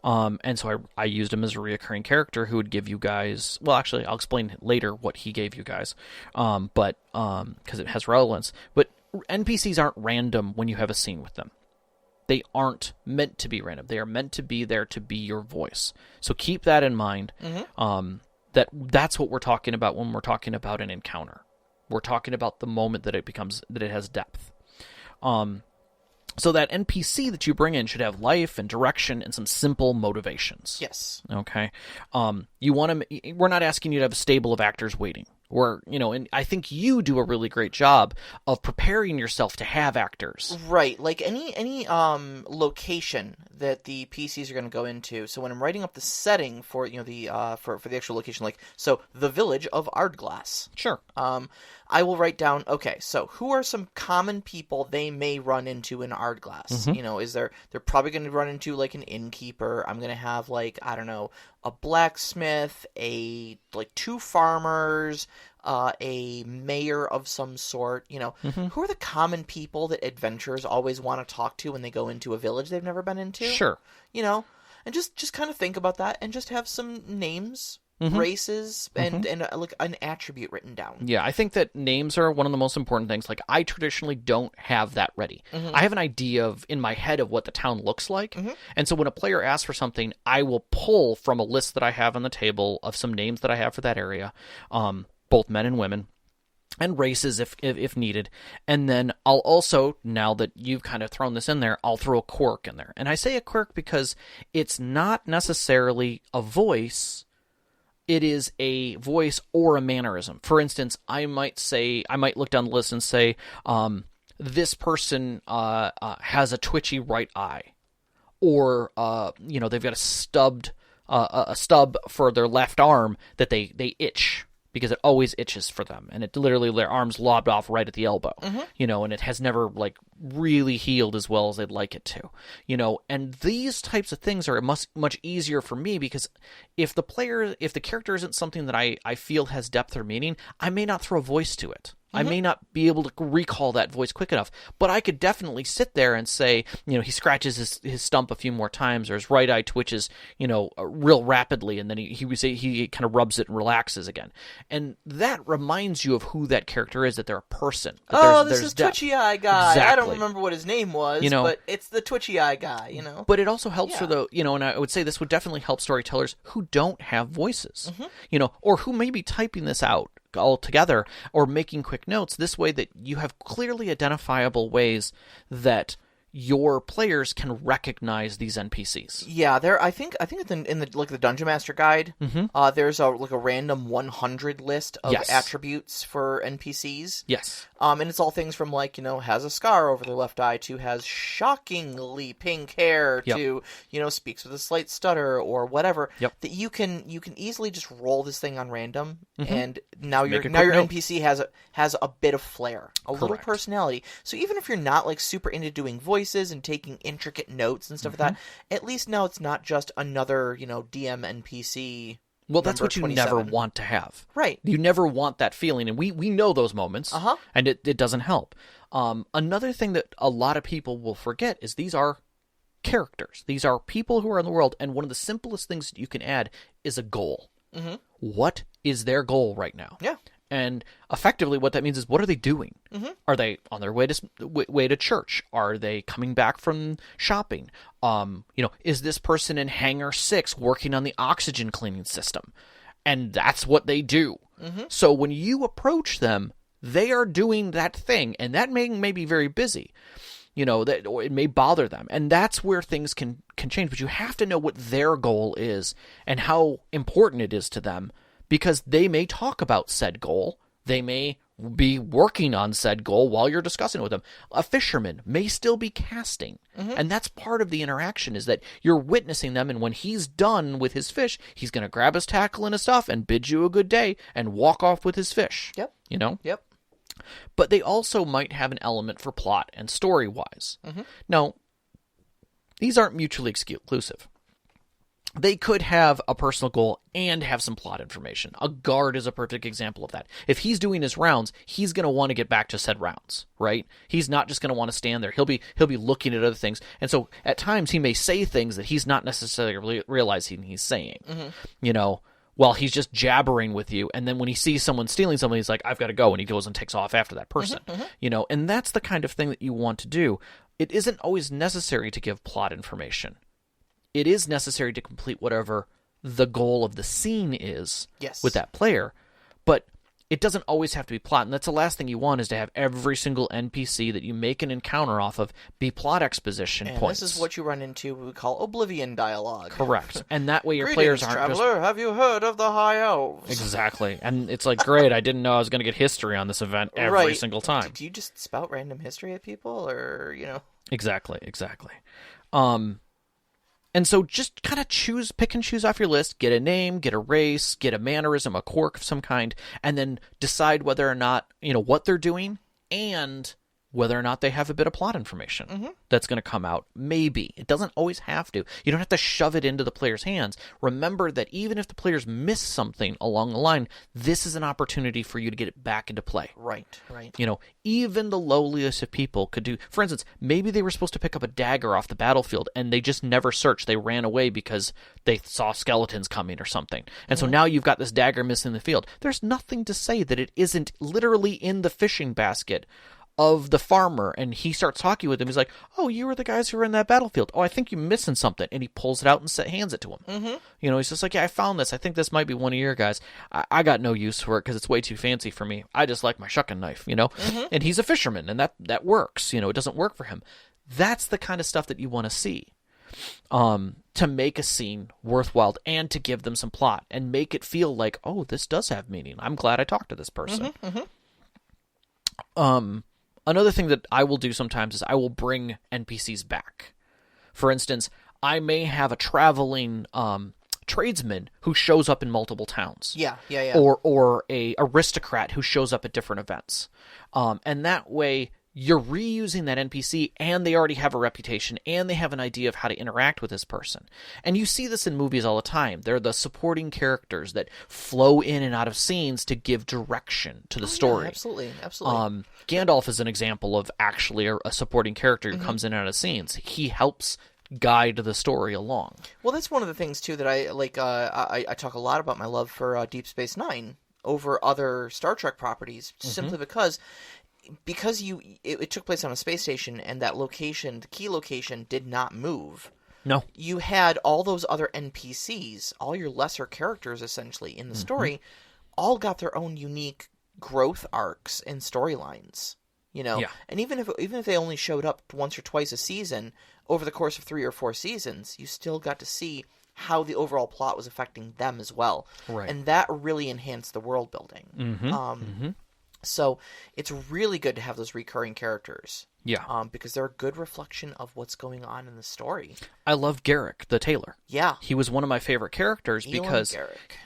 And so I used him as a reoccurring character who would give you guys... Well, actually, I'll explain later what he gave you guys, but because it has relevance. But NPCs aren't random when you have a scene with them. They aren't meant to be random. They are meant to be there to be your voice. So keep that in mind. Mm-hmm. That's what we're talking about when we're talking about an encounter. We're talking about the moment that it has depth. So that NPC that you bring in should have life and direction and some simple motivations. Yes. Okay. We're not asking you to have a stable of actors waiting. And I think you do a really great job of preparing yourself to have actors. Right. Like any location that the PCs are going to go into. So when I'm writing up the setting for the actual location, like so the village of Ardglass. Sure. I will write down, okay, so who are some common people they may run into in Ardglass? Mm-hmm. They're probably going to run into like an innkeeper. I'm going to have like, I don't know, a blacksmith, two farmers, a mayor of some sort, Mm-hmm. Who are the common people that adventurers always want to talk to when they go into a village they've never been into? Sure. And just kind of think about that and just have some names. Mm-hmm. Races and like an attribute written down. Yeah, I think that names are one of the most important things. Like, I traditionally don't have that ready. Mm-hmm. I have an idea in my head of what the town looks like, mm-hmm. and so when a player asks for something, I will pull from a list that I have on the table of some names that I have for that area, both men and women, and races if needed. And then I'll also, now that you've kind of thrown this in there, I'll throw a quirk in there. And I say a quirk because it's not necessarily a voice. It is a voice or a mannerism. For instance, I might look down the list and say, this person has a twitchy right eye, or they've got a stub for their left arm that they itch because it always itches for them, and it literally their arm's lobbed off right at the elbow, mm-hmm. And it has never really healed as well as they'd like it to, and these types of things are much easier for me because if the character isn't something that I feel has depth or meaning, I may not throw a voice to it. Mm-hmm. I may not be able to recall that voice quick enough, but I could definitely sit there and say, he scratches his stump a few more times, or his right eye twitches, real rapidly, and then he kind of rubs it and relaxes again. And that reminds you of who that character is, that they're a person. This is depth. Twitchy Eye guy. Exactly. I don't remember what his name was, but it's the Twitchy Eye guy, But it also helps for the, and I would say this would definitely help storytellers who don't have voices, mm-hmm. Or who may be typing this out all together or making quick notes, this way that you have clearly identifiable ways that your players can recognize these NPCs. Yeah, I think in the like the Dungeon Master Guide, there's a random 100 list of attributes for NPCs. Yes. And it's all things from has a scar over their left eye to has shockingly pink hair to speaks with a slight stutter or whatever. That you can easily just roll this thing on random, and now your NPC has a bit of flair, a little personality. So even if you're not like super into doing voices and taking intricate notes and stuff like that, at least now it's not just another DM NPC. Well, that's what you 27. never want to have. Right. You never want that feeling, and we know those moments, and it doesn't help. Another thing that a lot of people will forget is these are characters. These are people who are in the world, and one of the simplest things that you can add is a goal. What is their goal right now? Yeah. And effectively what that means is, what are they doing? Are they on their way to church? Are they coming back from shopping? Is this person in Hangar 6 working on the oxygen cleaning system? And that's what they do. So when you approach them, they are doing that thing, and that may be very busy. Or it may bother them. And that's where things can change. But you have to know what their goal is and how important it is to them, because they may talk about said goal. They may be working on said goal while you're discussing it with them. A fisherman may still be casting. And that's part of the interaction, is that you're witnessing them, and when he's done with his fish, he's going to grab his tackle and his stuff and bid you a good day and walk off with his fish. Yep. Yep. But they also might have an element for plot and story-wise. Now, these aren't mutually exclusive. They could have a personal goal and have some plot information. A guard is a perfect example of that. If he's doing his rounds, he's going to want to get back to said rounds, right? He's not just going to want to stand there. He'll be looking at other things. And so at times he may say things that he's not necessarily realizing he's saying. While he's just jabbering with you, and then when he sees someone stealing something, he's like, I've got to go, and he goes and takes off after that person. And that's the kind of thing that you want to do. It isn't always necessary to give plot information. It is necessary to complete whatever the goal of the scene is with that player, but it doesn't always have to be plot. And that's the last thing you want, is to have every single NPC that you make an encounter off of be plot exposition points. This is what you run into what we call Oblivion dialogue. Correct. And that way your players aren't traveler, have you heard of the High Elves? Exactly. And it's like, great, I didn't know I was going to get history on this event every single time. Do you just spout random history at people, or, Exactly. And so just kind of pick and choose off your list, get a name, get a race, get a mannerism, a quirk of some kind, and then decide whether or not, what they're doing and whether or not they have a bit of plot information that's going to come out. Maybe. It doesn't always have to. You don't have to shove it into the player's hands. Remember that even if the players miss something along the line, this is an opportunity for you to get it back into play. Right. Even the lowliest of people could do. For instance, maybe they were supposed to pick up a dagger off the battlefield, and they just never searched. They ran away because they saw skeletons coming or something. And so now you've got this dagger missing in the field. There's nothing to say that it isn't literally in the fishing basket of the farmer, and he starts talking with him. He's like, oh, you were the guys who were in that battlefield. Oh, I think you're missing something. And he pulls it out and hands it to him. He's just like, yeah, I found this. I think this might be one of your guys. I got no use for it because it's way too fancy for me. I just like my shucking knife, And he's a fisherman, and that works. It doesn't work for him. That's the kind of stuff that you want to see to make a scene worthwhile and to give them some plot and make it feel like, oh, this does have meaning. I'm glad I talked to this person. Another thing that I will do sometimes is I will bring NPCs back. For instance, I may have a traveling tradesman who shows up in multiple towns. Yeah. Or a aristocrat who shows up at different events. And that way you're reusing that NPC, and they already have a reputation, and they have an idea of how to interact with this person. And you see this in movies all the time. They're the supporting characters that flow in and out of scenes to give direction to the story. Yeah, absolutely. Gandalf is an example of actually a supporting character who comes in and out of scenes. He helps guide the story along. Well, that's one of the things, too, that I like. I talk a lot about my love for Deep Space Nine over other Star Trek properties, simply because it took place on a space station, and that location, the key location, did not move. No. You had all those other NPCs, all your lesser characters, essentially, in the story, all got their own unique growth arcs and storylines. you know. Yeah. And even if they only showed up once or twice a season over the course of 3 or 4 seasons, you still got to see how the overall plot was affecting them as well. Right. And that really enhanced the world building. So it's really good to have those recurring characters. Yeah. Because they're a good reflection of what's going on in the story. I love Garrick, the tailor. Yeah. He was one of my favorite characters because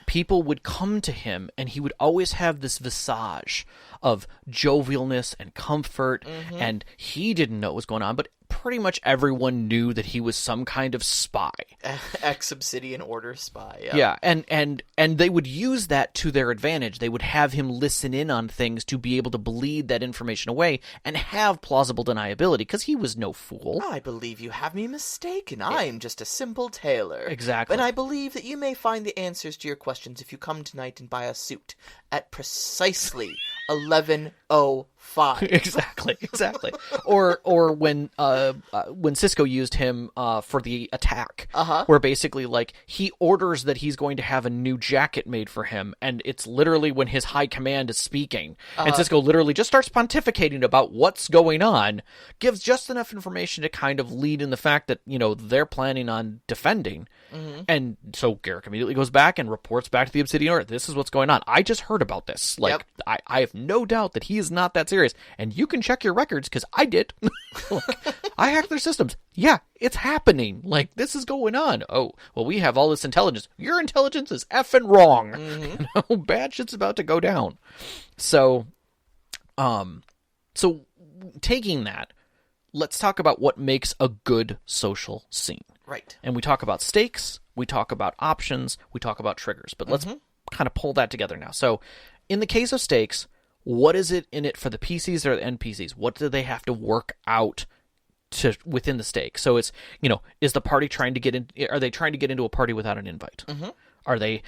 people would come to him and he would always have this visage of jovialness and comfort, and he didn't know what was going on, but pretty much everyone knew that he was some kind of spy. Ex-Obsidian Order spy. Yeah, and they would use that to their advantage. They would have him listen in on things to be able to bleed that information away and have plausible deniability, because he was no fool. I believe you have me mistaken. I am just a simple tailor. Exactly. And I believe that you may find the answers to your questions if you come tonight and buy a suit at precisely 11:05. Exactly. Or when Cisco used him for the attack, where basically like he orders that he's going to have a new jacket made for him, and it's literally when his high command is speaking, and Cisco literally just starts pontificating about what's going on, gives just enough information to kind of lead in the fact that, you know, they're planning on defending. And so Garrick immediately goes back and reports back to the Obsidian Order, this is what's going on. I just heard about this. Like, I have no doubt that he is not that serious. And you can check your records, because I did. Like, I hacked their systems. Yeah, it's happening. Like, this is going on. Oh, well, we have all this intelligence. Your intelligence is effing wrong. You know, bad shit's about to go down. So taking that, let's talk about what makes a good social scene. Right. And we talk about stakes, we talk about options, we talk about triggers. But let's kind of pull that together now. So in the case of stakes, what is it in it for the PCs or the NPCs? What do they have to work out to within the stake? So it's, you know, is the party trying to get in? Are they trying to get into a party without an invite? Are they,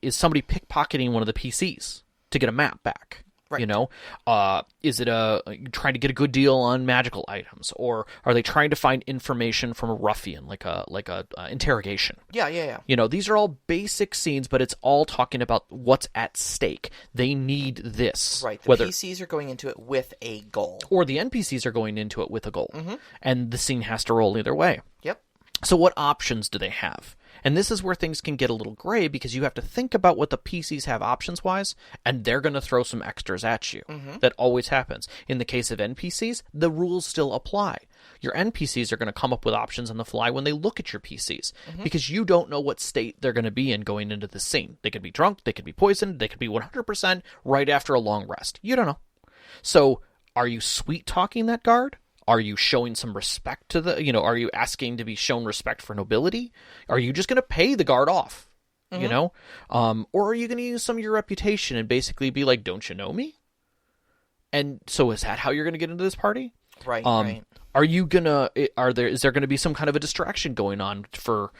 is somebody pickpocketing one of the PCs to get a map back? Right. You know, is it trying to get a good deal on magical items, or are they trying to find information from a ruffian, like a interrogation? Yeah. You know, these are all basic scenes, but it's all talking about what's at stake. They need this. Right. The PCs are going into it with a goal, or the NPCs are going into it with a goal, and the scene has to roll either way. Yep. So what options do they have? And this is where things can get a little gray, because you have to think about what the PCs have options-wise, and they're going to throw some extras at you. That always happens. In the case of NPCs, the rules still apply. Your NPCs are going to come up with options on the fly when they look at your PCs, because you don't know what state they're going to be in going into the scene. They could be drunk, they could be poisoned, they could be 100% right after a long rest. You don't know. So, are you sweet-talking that guard? Are you showing some respect to the, you know, are you asking to be shown respect for nobility? Are you just going to pay the guard off, you know? Or are you going to use some of your reputation and basically be like, don't you know me? And so is that how you're going to get into this party? Right, right. Are you going to, is there going to be some kind of a distraction going on for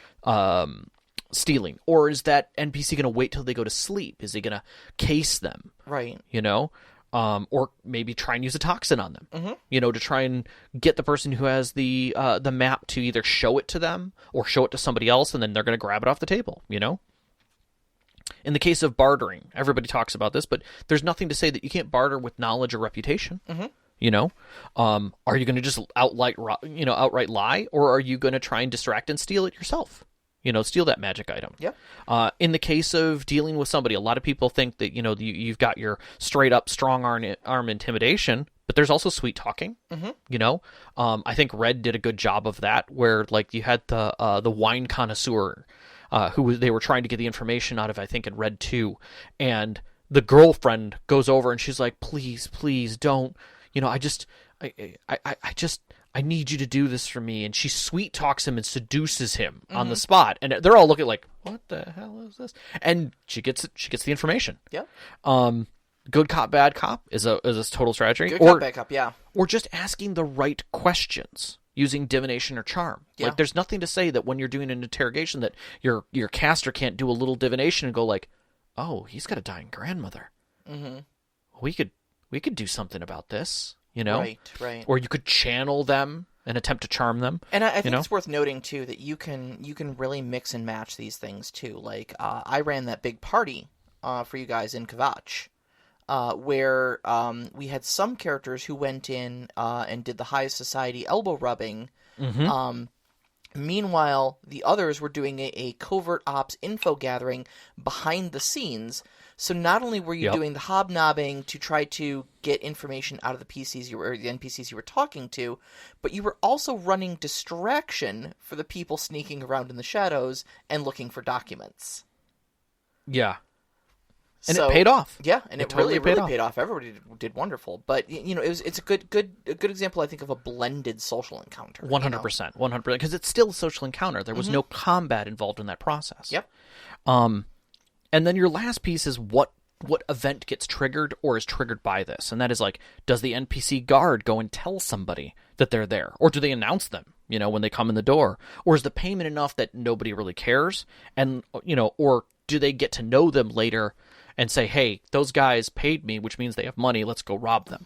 stealing? Or is that NPC going to wait till they go to sleep? Is he going to case them? Right. You know? Or maybe try and use a toxin on them, you know, to try and get the person who has the map to either show it to them or show it to somebody else, and then they're going to grab it off the table, you know? In the case of bartering, everybody talks about this, but there's nothing to say that you can't barter with knowledge or reputation, you know? Are you going to just outright lie, or are you going to try and distract and steal it yourself? You know, steal that magic item. Yep. In the case of dealing with somebody, a lot of people think that, you know, you've got your straight up strong arm intimidation, but there's also sweet talking. You know, I think Red did a good job of that, where like you had the wine connoisseur, they were trying to get the information out of, I think in Red 2, and the girlfriend goes over and she's like, please don't, you know, I need you to do this for me. And she sweet talks him and seduces him on the spot. And they're all looking like, what the hell is this? And she gets the information. Yeah. Good cop, bad cop is a total strategy. Good cop, bad cop, yeah. Or just asking the right questions using divination or charm. Yeah. Like, there's nothing to say that when you're doing an interrogation that your caster can't do a little divination and go like, oh, he's got a dying grandmother. We could do something about this. You know, right. Or you could channel them and attempt to charm them. And I think it's worth noting too that you can really mix and match these things too. Like I ran that big party for you guys in Kvatch, where we had some characters who went in and did the high society elbow rubbing. Meanwhile, the others were doing a covert ops info gathering behind the scenes. So not only were you doing the hobnobbing to try to get information out of the NPCs you were talking to, but you were also running distraction for the people sneaking around in the shadows and looking for documents. Yeah. And it paid off. Yeah, and it totally really paid off. Everybody did wonderful. But it's a good example, I think, of a blended social encounter. 100%, 100%, because it's still a social encounter. There was no combat involved in that process. Yep. And then your last piece is what event gets triggered or is triggered by this, and that is like, does the NPC guard go and tell somebody that they're there, or do they announce them? When they come in the door, or is the payment enough that nobody really cares, and or do they get to know them later? And say, hey, those guys paid me, which means they have money. Let's go rob them.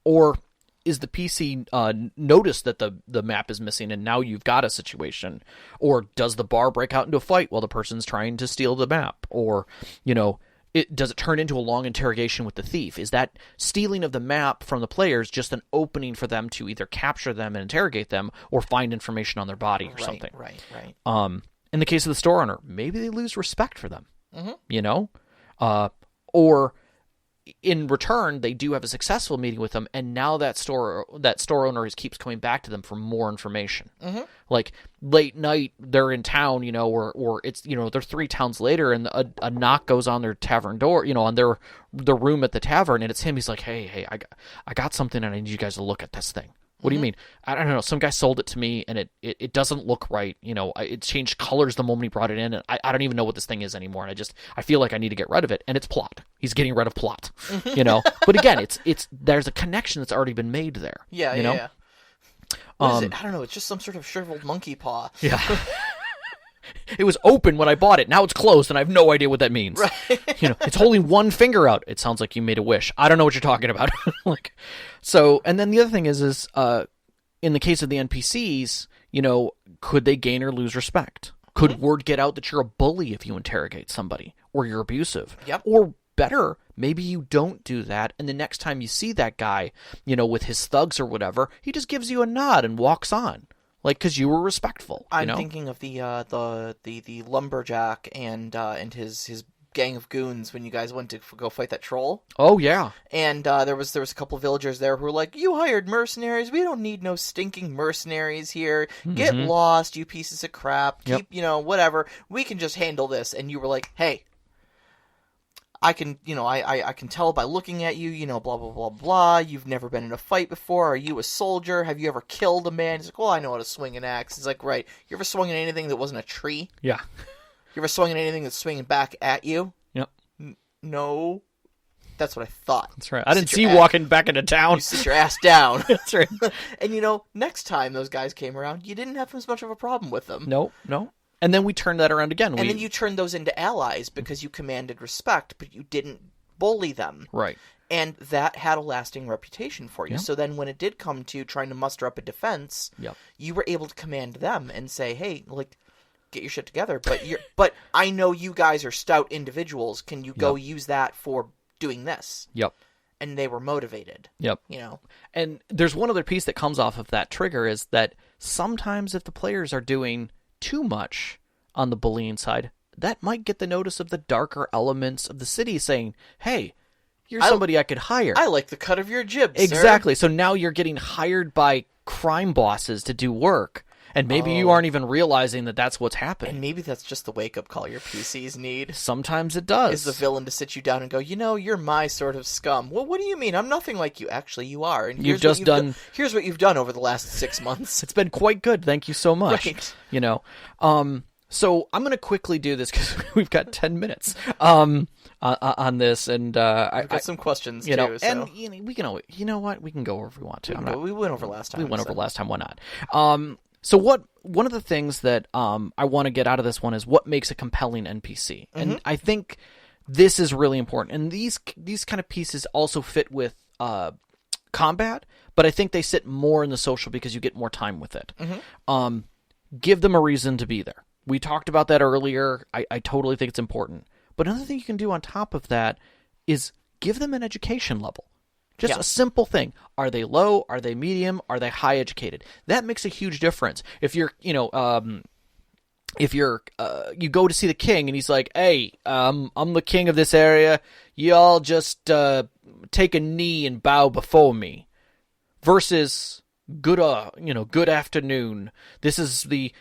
Or is the PC notice that the map is missing and now you've got a situation? Or does the bar break out into a fight while the person's trying to steal the map? Or, does it turn into a long interrogation with the thief? Is that stealing of the map from the players just an opening for them to either capture them and interrogate them or find information on their body or something? Right. In the case of the store owner, maybe they lose respect for them. Or in return, they do have a successful meeting with them, and now that store owner keeps coming back to them for more information. Like late night, they're in town, or it's they're 3 towns later, and a knock goes on their tavern door, on their room at the tavern, and it's him. He's like, hey, I got something, and I need you guys to look at this thing. What do you mean? I don't know. Some guy sold it to me, and it doesn't look right. It changed colors the moment he brought it in, and I don't even know what this thing is anymore. And I feel like I need to get rid of it. And it's plot. He's getting rid of plot. But again, it's there's a connection that's already been made there. Yeah. What is it? I don't know. It's just some sort of shriveled monkey paw. Yeah. It was open when I bought it. Now it's closed, and I have no idea what that means. Right. It's holding one finger out. It sounds like you made a wish. I don't know what you're talking about. And then the other thing is in the case of the NPCs, could they gain or lose respect? Could word get out that you're a bully if you interrogate somebody, or you're abusive? Yep. Or better, maybe you don't do that, and the next time you see that guy, with his thugs or whatever, he just gives you a nod and walks on. Like, because you were respectful. I'm thinking of the lumberjack and his gang of goons when you guys went to go fight that troll. Oh yeah. And there was a couple villagers there who were like, "You hired mercenaries. We don't need no stinking mercenaries here. Get lost, you pieces of crap. Keep whatever. We can just handle this." And you were like, "Hey, I can, I can tell by looking at you, blah, blah, blah, blah. You've never been in a fight before. Are you a soldier? Have you ever killed a man?" He's like, "Well, I know how to swing an axe." He's like, "Right. You ever swung at anything that wasn't a tree?" Yeah. "You ever swung at anything that's swinging back at you?" Yep. No. That's what I thought. That's right. I didn't see you walking back into town. You sit your ass down. That's right. And, next time those guys came around, you didn't have as much of a problem with them. No. And then we turned that around again. And then you turned those into allies because you commanded respect, but you didn't bully them. Right. And that had a lasting reputation for you. Yep. So then when it did come to trying to muster up a defense, you were able to command them and say, "Hey, get your shit together. But I know you guys are stout individuals. Can you go use that for doing this?" Yep. And they were motivated. Yep. And there's one other piece that comes off of that trigger is that sometimes if the players are doing too much on the bullying side, that might get the notice of the darker elements of the city saying, "Hey, you're somebody I could hire. I like the cut of your jib, Exactly. sir." So now you're getting hired by crime bosses to do work, and maybe you aren't even realizing that that's what's happening. And maybe that's just the wake-up call your PCs need. Sometimes it does. Is the villain to sit you down and go, "You're my sort of scum." "Well, what do you mean? I'm nothing like you." "Actually, you are. And here's what you've done over the last 6 months. It's been quite good. Thank you so much. Right. So I'm going to quickly do this because we've got 10 minutes on this, and I've got some questions too. And we can always, we can go wherever we want to. We went over last time. We went over last time. Why not? So one of the things that I want to get out of this one is what makes a compelling NPC, and I think this is really important. And these kind of pieces also fit with combat, but I think they sit more in the social because you get more time with it. Give them a reason to be there. We talked about that earlier. I totally think it's important. But another thing you can do on top of that, is give them an education level. Just a simple thing. Are they low? Are they medium? Are they high educated? That makes a huge difference. If you're, you go to see the king and he's like, hey, I'm the king of this area. Y'all just take a knee and bow before me. Versus good afternoon. This is the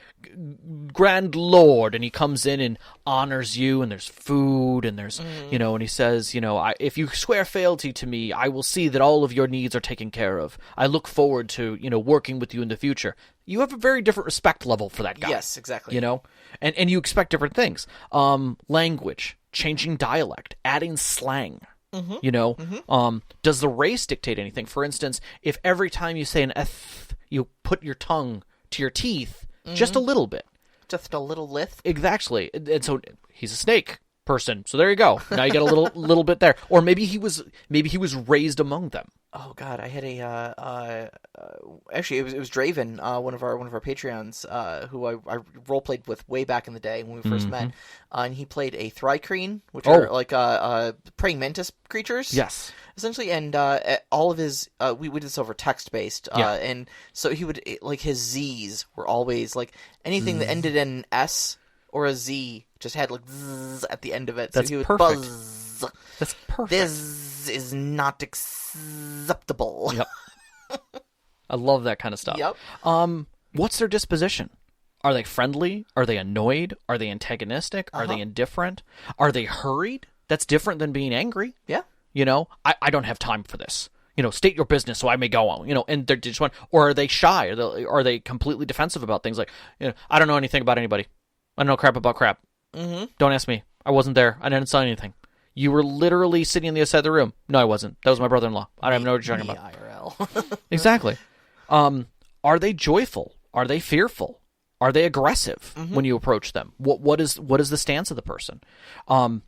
Grand Lord, and he comes in and honors you, and there's food, and there's, and he says, if you swear fealty to me, I will see that all of your needs are taken care of. I look forward to, working with you in the future. You have a very different respect level for that guy. Yes, exactly. And you expect different things. Language, changing dialect, adding slang. Does the race dictate anything? For instance, if every time you say an eth, you put your tongue to your teeth just a little bit. Just a little lift. Exactly. And so he's a snake person. So there you go. Now you get a little bit there. Or maybe he was raised among them. Oh God, I had actually it was Draven, one of our Patreons, who I role played with way back in the day when we first met, and he played a Thrycreen, which are like praying mantis creatures. Yes, essentially, and all of his we did this over text based, and so he would like his Z's were always like anything that ended in an S or a Z just had like zzz at the end of it. That's so he would perfect. Buzz. That's perfect. This is not acceptable. Yep. I love that kind of stuff. Yep. What's their disposition? Are they friendly? Are they annoyed? Are they antagonistic? Are they indifferent? Are they hurried? That's different than being angry. Yeah. I don't have time for this. State your business so I may go on. And they're just one. Or are they shy? Are they completely defensive about things like, I don't know anything about anybody. I don't know crap about crap. Mm-hmm. Don't ask me. I wasn't there. I didn't say anything. You were literally sitting on the other side of the room. No, I wasn't. That was my brother-in-law. I don't even know what you're talking about. IRL. Exactly. Are they joyful? Are they fearful? Are they aggressive when you approach them? What is the stance of the person? And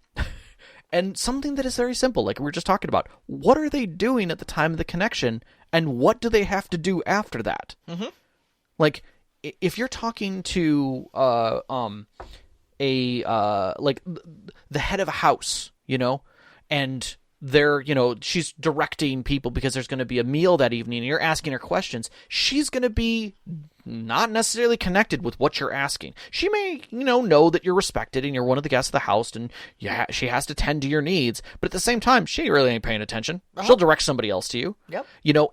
something that is very simple, like we were just talking about. What are they doing at the time of the connection, and what do they have to do after that? Mm-hmm. Like, if you're talking to like the head of a house, and they're, she's directing people because there's going to be a meal that evening and you're asking her questions, she's going to be not necessarily connected with what you're asking. She may, know that you're respected and you're one of the guests of the house and she has to tend to your needs, but at the same time, she really ain't paying attention. She'll direct somebody else to you. Yep.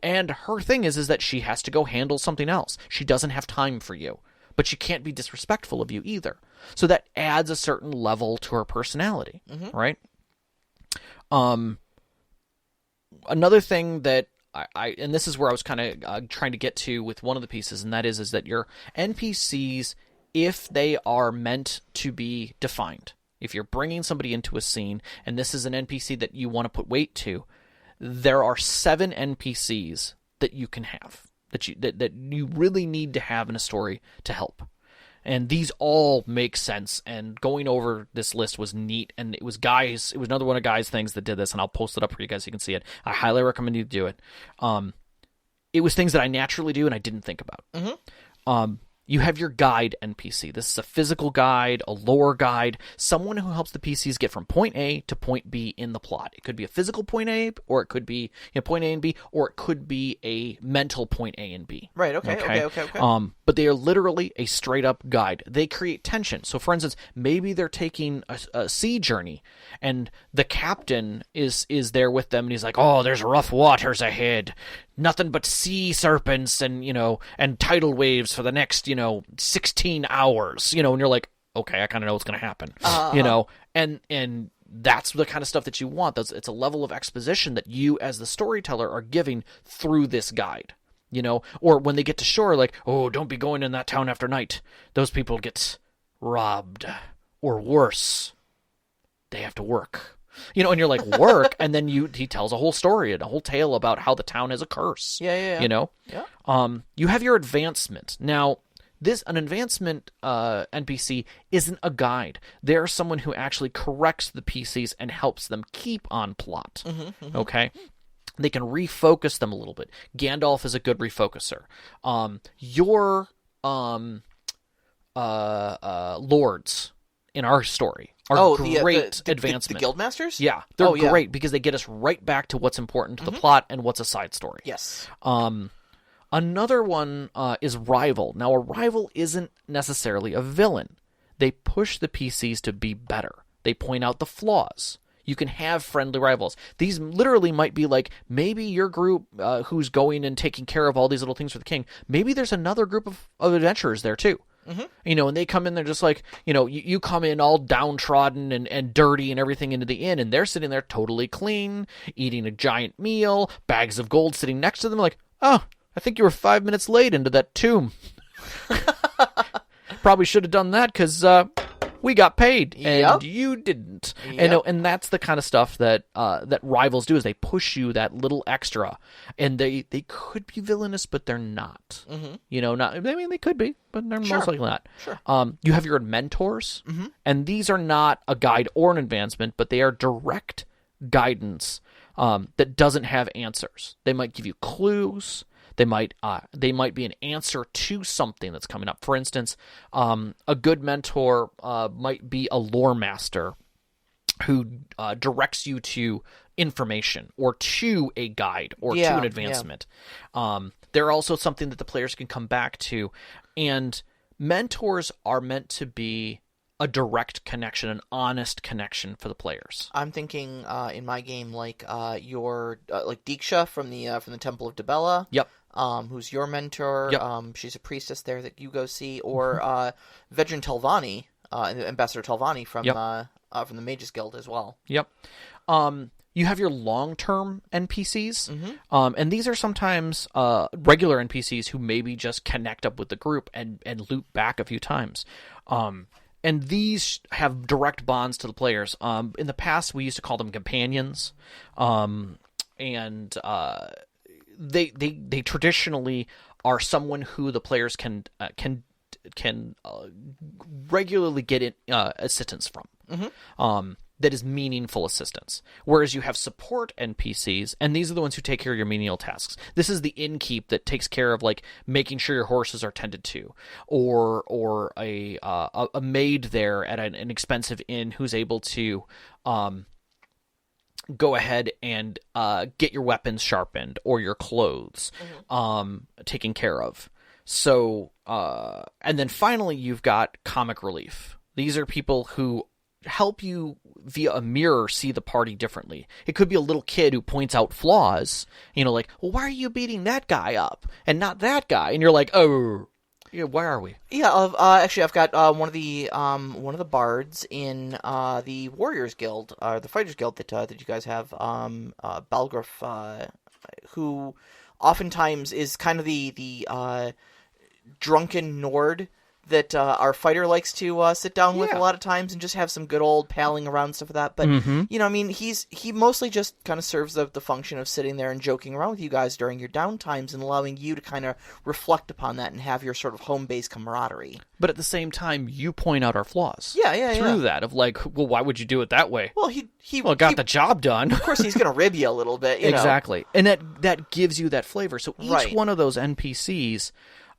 And her thing is that she has to go handle something else. She doesn't have time for you. But she can't be disrespectful of you either. So that adds a certain level to her personality, right? Another thing that and this is where I was kind of trying to get to with one of the pieces, and that is that your NPCs, if they are meant to be defined, if you're bringing somebody into a scene, and this is an NPC that you want to put weight to, there are 7 NPCs that you can have. That you really need to have in a story to help. And these all make sense, and going over this list was neat, and it was another one of Guy's things that did this, and I'll post it up for you guys so you can see it. I highly recommend you do it. It was things that I naturally do and I didn't think about. You have your guide NPC. This is a physical guide, a lore guide, someone who helps the PCs get from point A to point B in the plot. It could be a physical point A, or it could be point A and B, or it could be a mental point A and B. Right, okay. But they are literally a straight-up guide. They create tension. So, for instance, maybe they're taking a sea journey, and the captain is there with them, and he's like, oh, there's rough waters ahead. Nothing but sea serpents and, and tidal waves for the next, 16 hours, and you're like, okay, I kind of know what's going to happen, and that's the kind of stuff that you want. It's a level of exposition that you as the storyteller are giving through this guide, or when they get to shore, like, oh, don't be going in that town after night. Those people get robbed, or worse, they have to work. And you're like, work, and then he tells a whole story and a whole tale about how the town has a curse. Yeah. You have your advancement. Now, an advancement NPC isn't a guide. They're someone who actually corrects the PCs and helps them keep on plot. Okay? They can refocus them a little bit. Gandalf is a good refocuser. Your lords in our story are great advancement. The Guildmasters? Yeah, they're great because they get us right back to what's important to the plot and what's a side story. Yes. Another one is Rival. Now, a rival isn't necessarily a villain. They push the PCs to be better. They point out the flaws. You can have friendly rivals. These literally might be like, maybe your group who's going and taking care of all these little things for the king, maybe there's another group of adventurers there too. And they come in, they're just like, you come in all downtrodden and dirty and everything into the inn, and they're sitting there totally clean, eating a giant meal, bags of gold sitting next to them, like, oh, I think you were 5 minutes late into that tomb. Probably should have done that because we got paid and you didn't. And that's the kind of stuff that that rivals do, is they push you that little extra, and they could be villainous, but they're not. They could be, but they're most likely not. Sure. You have your mentors, and these are not a guide or an advancement, but they are direct guidance that doesn't have answers. They might give you clues. They might be an answer to something that's coming up. For instance, a good mentor might be a lore master who directs you to information or to a guide or to an advancement. They're also something that the players can come back to. And mentors are meant to be a direct connection, an honest connection for the players. I'm thinking in my game like like Diksha from the Temple of Dibella. Yep. Who's your mentor? Yep. She's a priestess there that you go see, or Vedran Telvanni, Ambassador Telvanni from the Mages Guild as well. Yep. You have your long-term NPCs, and these are sometimes regular NPCs who maybe just connect up with the group and loop back a few times. And these have direct bonds to the players. In the past, we used to call them companions, and they traditionally are someone who the players can regularly get assistance from. That is meaningful assistance. Whereas you have support NPCs, and these are the ones who take care of your menial tasks. This is the innkeep that takes care of like making sure your horses are tended to, or a maid there at an expensive inn who's able to go ahead and get your weapons sharpened or your clothes taken care of. So, and then finally you've got comic relief. These are people who help you via a mirror see the party differently. It could be a little kid who points out flaws, like, well, why are you beating that guy up and not that guy? And you're like, oh, yeah, where are we? Yeah, actually, I've got one of the bards in the Warriors Guild, the Fighters Guild that you guys have, Balgruff, who oftentimes is kind of the drunken Nord that our fighter likes to sit down with a lot of times and just have some good old palling around stuff like that. But he mostly just kind of serves the function of sitting there and joking around with you guys during your downtimes and allowing you to kind of reflect upon that and have your sort of home base camaraderie. But at the same time, you point out our flaws. Through that of like, well, why would you do it that way? Well, he got the job done. Of course, he's going to rib you a little bit. Exactly, and that gives you that flavor. So each one of those NPCs.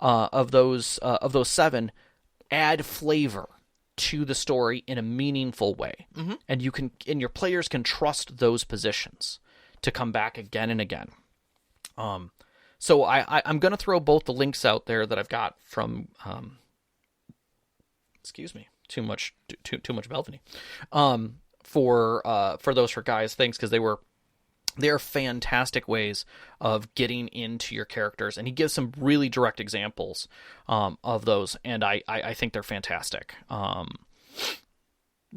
Of those 7 add flavor to the story in a meaningful way, and your players can trust those positions to come back again and again. So I'm going to throw both the links out there that I've got from. Excuse me, too much Belvany. For those for guys things, because they are fantastic ways of getting into your characters, and he gives some really direct examples of those, and I think they're fantastic.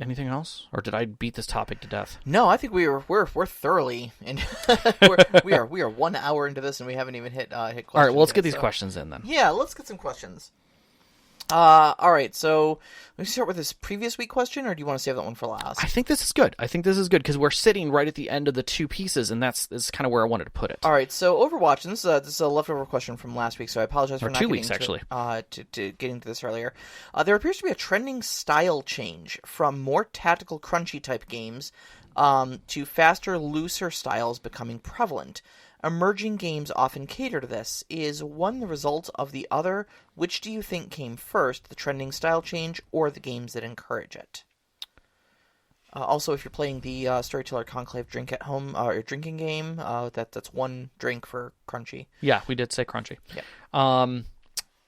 Anything else, or did I beat this topic to death? No, I think we're thoroughly, and we are 1 hour into this, and we haven't even hit questions. All right, well, let's get these questions in then. Yeah, let's get some questions. All right, so let me start with this previous week question, or do you want to save that one for last? I think this is good. Because we're sitting right at the end of the 2 pieces, and that's kind of where I wanted to put it. All right, so Overwatch, and this is a leftover question from last week, so I apologize for not 2 weeks, actually. To getting to this earlier. There appears to be a trending style change from more tactical, crunchy type games to faster, looser styles becoming prevalent. Emerging games often cater to this. Is one the result of the other? Which do you think came first, the trending style change or the games that encourage it? Also, if you're playing the Storyteller Conclave Drink at Home or drinking game, that's one drink for crunchy. Yeah, we did say crunchy. Yeah.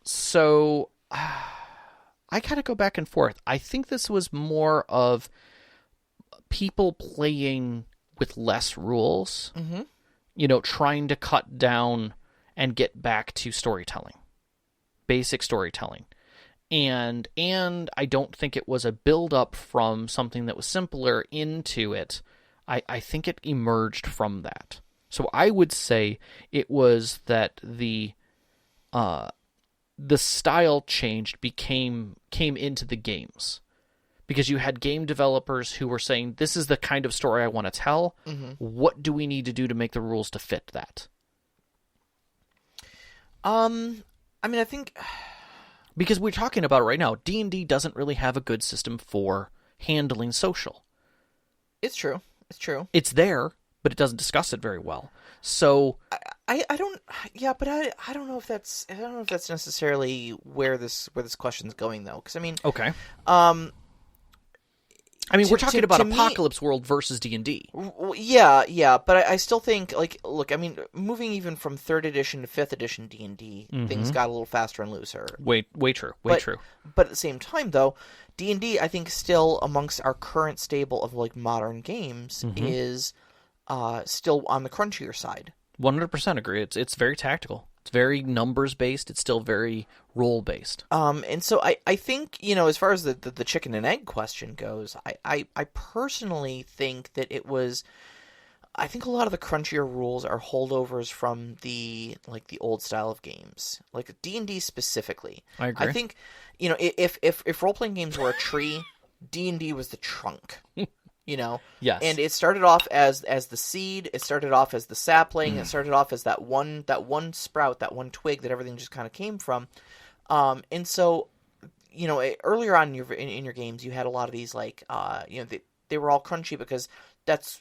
So I kind of go back and forth. I think this was more of people playing with less rules, trying to cut down and get back to storytelling, basic storytelling. And I don't think it was a build-up from something that was simpler into it. I think it emerged from that. So I would say it was that the style changed, came into the games. Because you had game developers who were saying, this is the kind of story I want to tell. What do we need to do to make the rules to fit that? I think... Because we're talking about it right now, D&D doesn't really have a good system for handling social. It's true. It's there, but it doesn't discuss it very well. So I don't know if that's necessarily where this question's going though, because okay. We're talking about Apocalypse World versus D&D. Yeah, but I still think, look, moving even from 3rd edition to 5th edition D&D, things got a little faster and looser. Way true. But at the same time, though, D&D, I think, still amongst our current stable of, modern games, is still on the crunchier side. 100% agree. It's very tactical. It's very numbers-based. It's still very role-based. And so I think, as far as the chicken and egg question goes, I personally think that it was... I think a lot of the crunchier rules are holdovers from the old style of games. Like D&D specifically. I agree. I think, if role-playing games were a tree, D&D was the trunk. Yes. And it started off as the seed, it started off as the sapling, it started off as that one sprout, that one twig that everything just kind of came from. And so, earlier on in your games, you had a lot of these, they were all crunchy because that's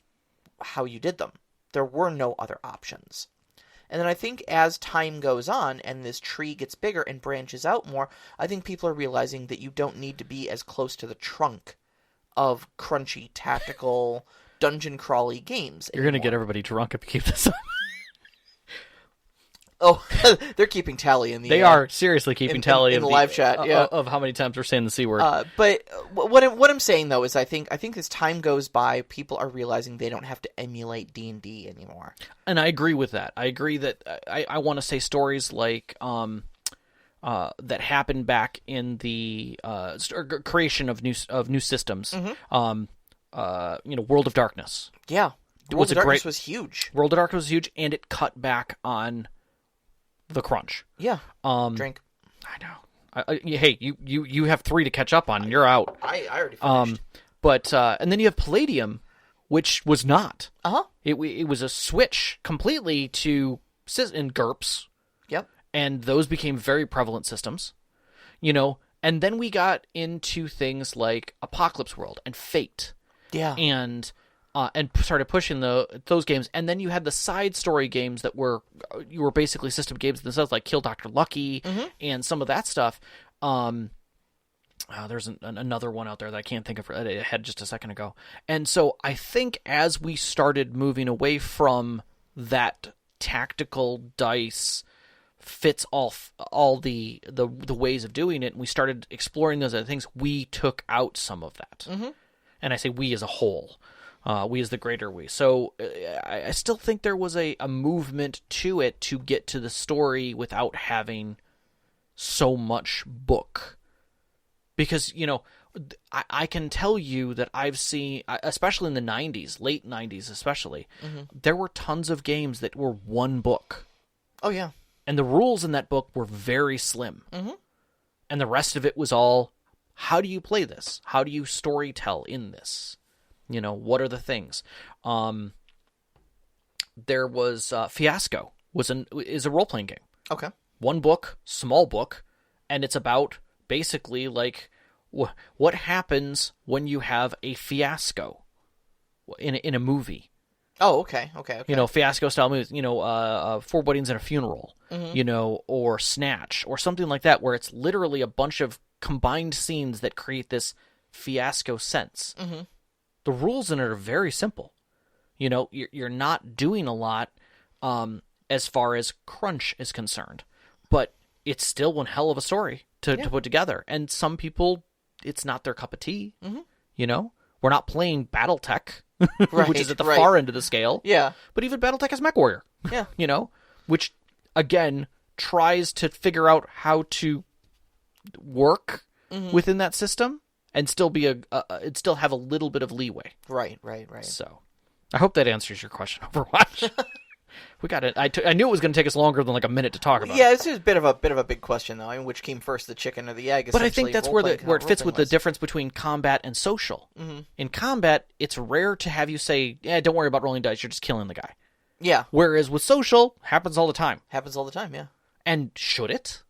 how you did them. There were no other options. And then I think as time goes on and this tree gets bigger and branches out more, I think people are realizing that you don't need to be as close to the trunk of crunchy, tactical, dungeon crawly games anymore. You're going to get everybody drunk if you keep this up. Oh, they're keeping tally in the... They are seriously keeping tally in the live chat, of how many times we're saying the C word. But what I'm saying, though, is I think as time goes by, people are realizing they don't have to emulate D&D anymore. And I agree with that. I agree that I want to say stories like... that happened back in the creation of new systems. World of Darkness. Yeah, World of Darkness was huge. World of Darkness was huge, and it cut back on the crunch. Yeah. Drink. I know. Hey, you have 3 to catch up on, and you're out. I already finished. But and then you have Palladium, which was not. It was a switch completely to and GURPS. Yep. And those became very prevalent systems, and then we got into things like Apocalypse World and Fate. Yeah. And started pushing those games. And then you had the side story games that were basically system games themselves, like Kill Dr. Lucky and some of that stuff. There's another one out there that I can't think of. I had just a second ago. And so I think as we started moving away from that tactical dice fits all the ways of doing it, and we started exploring those other things, we took out some of that. And I say we as a whole, we as the greater we. So I still think there was a movement to it to get to the story without having so much book. Because, I can tell you that I've seen, especially in the 90s, late 90s especially, there were tons of games that were one book. Oh, yeah. And the rules in that book were very slim. And the rest of it was all, how do you play this? How do you storytell in this? What are the things? There was Fiasco is a role-playing game. Okay. One book, small book, and it's about basically what happens when you have a fiasco in a movie. Oh, okay. Fiasco style movies, Four Weddings and a Funeral, or Snatch, or something like that, where it's literally a bunch of combined scenes that create this fiasco sense. the rules in it are very simple. You know, you're not doing a lot as far as crunch is concerned, but it's still one hell of a story to put together. And some people, it's not their cup of tea. You know, we're not playing BattleTech, which is at the far end of the scale. Yeah. But even BattleTech is MechWarrior. Yeah. You know, which again tries to figure out how to work within that system and still be and still have a little bit of leeway. Right. So, I hope that answers your question, Overwatch. We got it. I knew it was going to take us longer than like a minute to talk about. Yeah, it's just a bit of a big question though. I mean, which came first, the chicken or the egg? But I think that's where it fits with the difference between combat and social. In combat, it's rare to have you say, "Yeah, don't worry about rolling dice. You're just killing the guy." Yeah. Whereas with social, happens all the time. Yeah. And should it?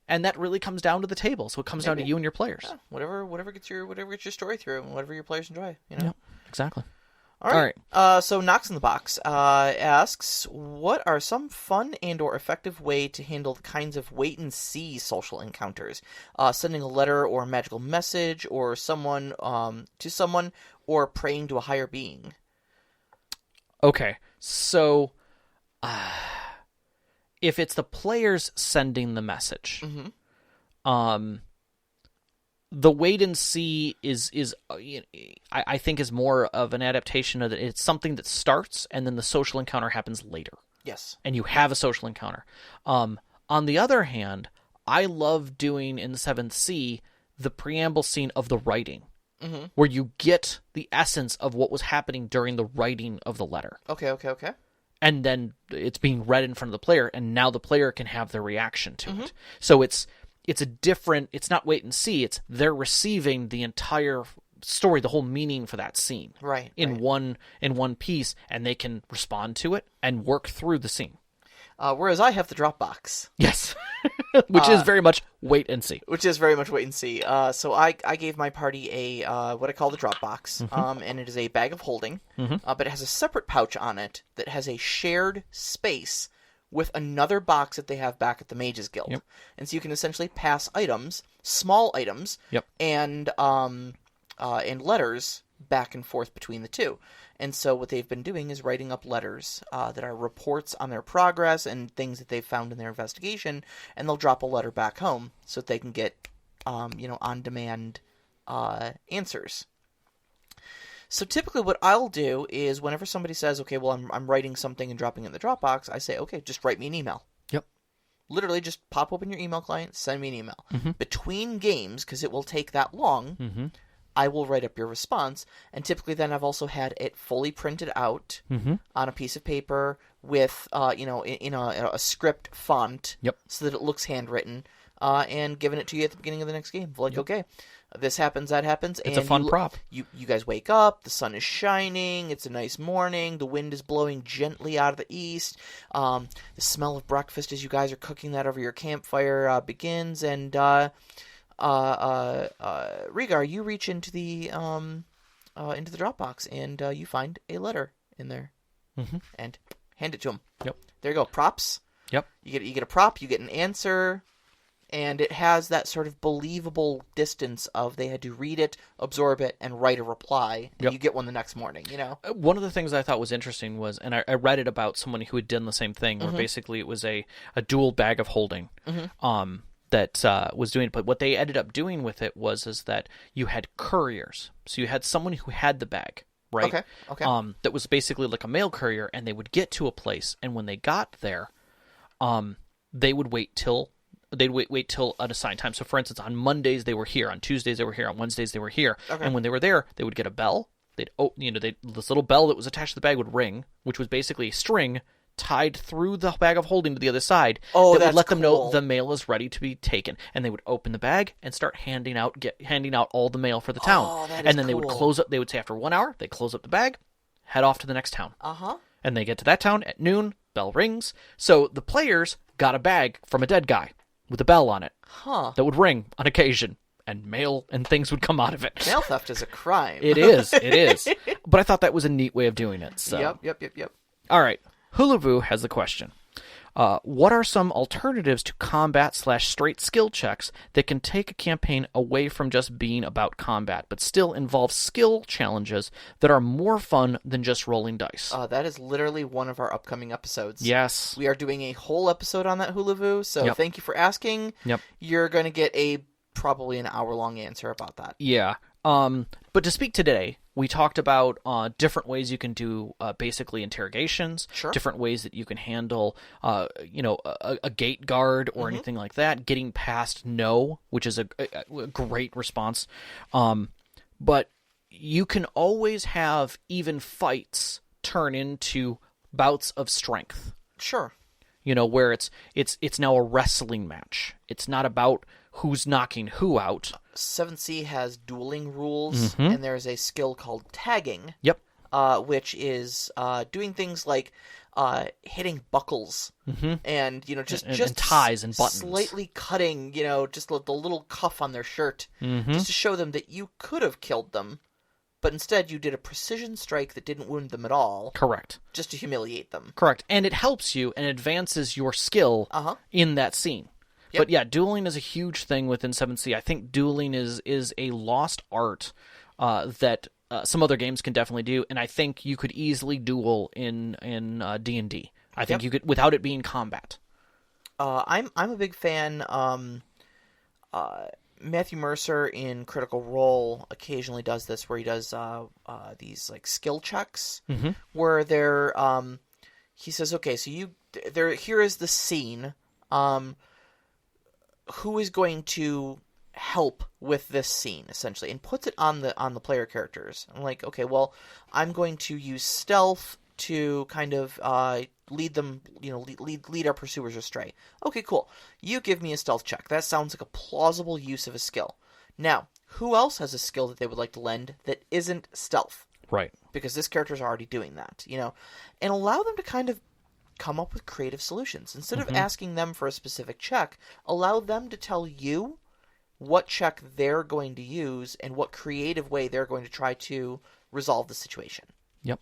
And that really comes down to the table. So it comes down to you and your players. Yeah, whatever gets your story through, and whatever your players enjoy. You know. Yeah, exactly. All right. So Knox in the Box asks, what are some fun and/or effective way to handle the kinds of wait and see social encounters? Sending a letter or a magical message, or someone to someone, or praying to a higher being. Okay, so if it's the players sending the message, the wait and see is I think is more of an adaptation of it. It's something that starts and then the social encounter happens later. Yes, and you have a social encounter. On the other hand, I love doing in the 7th Sea the preamble scene of the writing. Where you get the essence of what was happening during the writing of the letter. Okay. And then it's being read in front of the player, and now the player can have their reaction to it. So it's a different, it's not wait and see, it's they're receiving the entire story, the whole meaning for that scene. Right. In one piece, and they can respond to it and work through the scene. Whereas I have the Dropbox. Yes. Which is very much wait and see. So I gave my party a what I call the Dropbox, and it is a bag of holding, but it has a separate pouch on it that has a shared space with another box that they have back at the Mages Guild. Yep. And so you can essentially pass items, small items, and letters back and forth between the two. And so what they've been doing is writing up letters that are reports on their progress and things that they've found in their investigation, and they'll drop a letter back home so that they can get, on-demand answers. So typically what I'll do is whenever somebody says, okay, well, I'm writing something and dropping it in the Dropbox, I say, okay, just write me an email. Yep. Literally just pop open your email client, send me an email. Between games, because it will take that long, I will write up your response, and typically then I've also had it fully printed out on a piece of paper with, in a script font, so that it looks handwritten, and given it to you at the beginning of the next game. Like, okay, this happens, that happens. It's a fun prop. You guys wake up, the sun is shining, it's a nice morning, the wind is blowing gently out of the east, the smell of breakfast as you guys are cooking that over your campfire begins, and Rhaegar, you reach into the Dropbox and you find a letter in there, and hand it to him. Yep. There you go. Props. Yep. You get a prop. You get an answer, and it has that sort of believable distance of they had to read it, absorb it, and write a reply. And you get one the next morning. You know. One of the things I thought was interesting was, and I read it about someone who had done the same thing, where basically it was a dual bag of holding. That was doing it. But what they ended up doing with it was that you had couriers. So you had someone who had the bag, right? Okay. That was basically like a mail courier, and they would get to a place, and when they got there, they would wait till an assigned time. So for instance, on Mondays they were here, on Tuesdays they were here, on Wednesdays they were here, and when they were there, they would get a bell. This little bell that was attached to the bag would ring, which was basically a string tied through the bag of holding to the other side that would let them know the mail is ready to be taken, and they would open the bag and start handing out all the mail for the town. And then they would close up. They would say after 1 hour, they close up the bag, head off to the next town. And they get to that town at noon. Bell rings. So the players got a bag from a dead guy with a bell on it that would ring on occasion, and mail and things would come out of it. Mail theft is a crime. It is. But I thought that was a neat way of doing it. So. Yep. All right. Hulavu has the question. What are some alternatives to combat/straight skill checks that can take a campaign away from just being about combat, but still involve skill challenges that are more fun than just rolling dice? That is literally one of our upcoming episodes. Yes. We are doing a whole episode on that Hulavu, so thank you for asking. Yep. You're going to get probably an hour-long answer about that. Yeah. But to speak today, we talked about different ways you can do basically interrogations, different ways that you can handle, a gate guard or anything like that, getting past no, which is a great response. But you can always have even fights turn into bouts of strength. Sure. Where it's now a wrestling match. It's not about who's knocking who out. 7th Sea has dueling rules, and there's a skill called tagging. Yep. Which is doing things like hitting buckles and just ties and buttons, slightly cutting just the little cuff on their shirt, just to show them that you could have killed them, but instead you did a precision strike that didn't wound them at all. Correct. Just to humiliate them. Correct, and it helps you and advances your skill in that scene. Yep. But yeah, dueling is a huge thing within 7th Sea. I think dueling is a lost art that some other games can definitely do, and I think you could easily duel in D&D. I think you could, without it being combat. I'm a big fan. Matthew Mercer in Critical Role occasionally does this, where he does these like skill checks, where they're he says, okay, so here is the scene. Who is going to help with this scene, essentially, and puts it on the player characters. I'm like, okay, well, I'm going to use stealth to kind of lead them, lead our pursuers astray. Okay, cool. You give me a stealth check. That sounds like a plausible use of a skill. Now, who else has a skill that they would like to lend that isn't stealth? Right. Because this character's already doing that, and allow them to kind of come up with creative solutions. Instead of asking them for a specific check, allow them to tell you what check they're going to use and what creative way they're going to try to resolve the situation. Yep.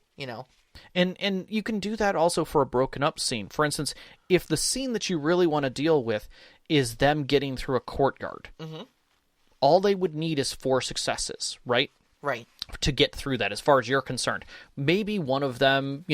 And you can do that also for a broken up scene. For instance, if the scene that you really want to deal with is them getting through a courtyard, all they would need is 4 successes, right? Right. To get through that, as far as you're concerned. Maybe one of them,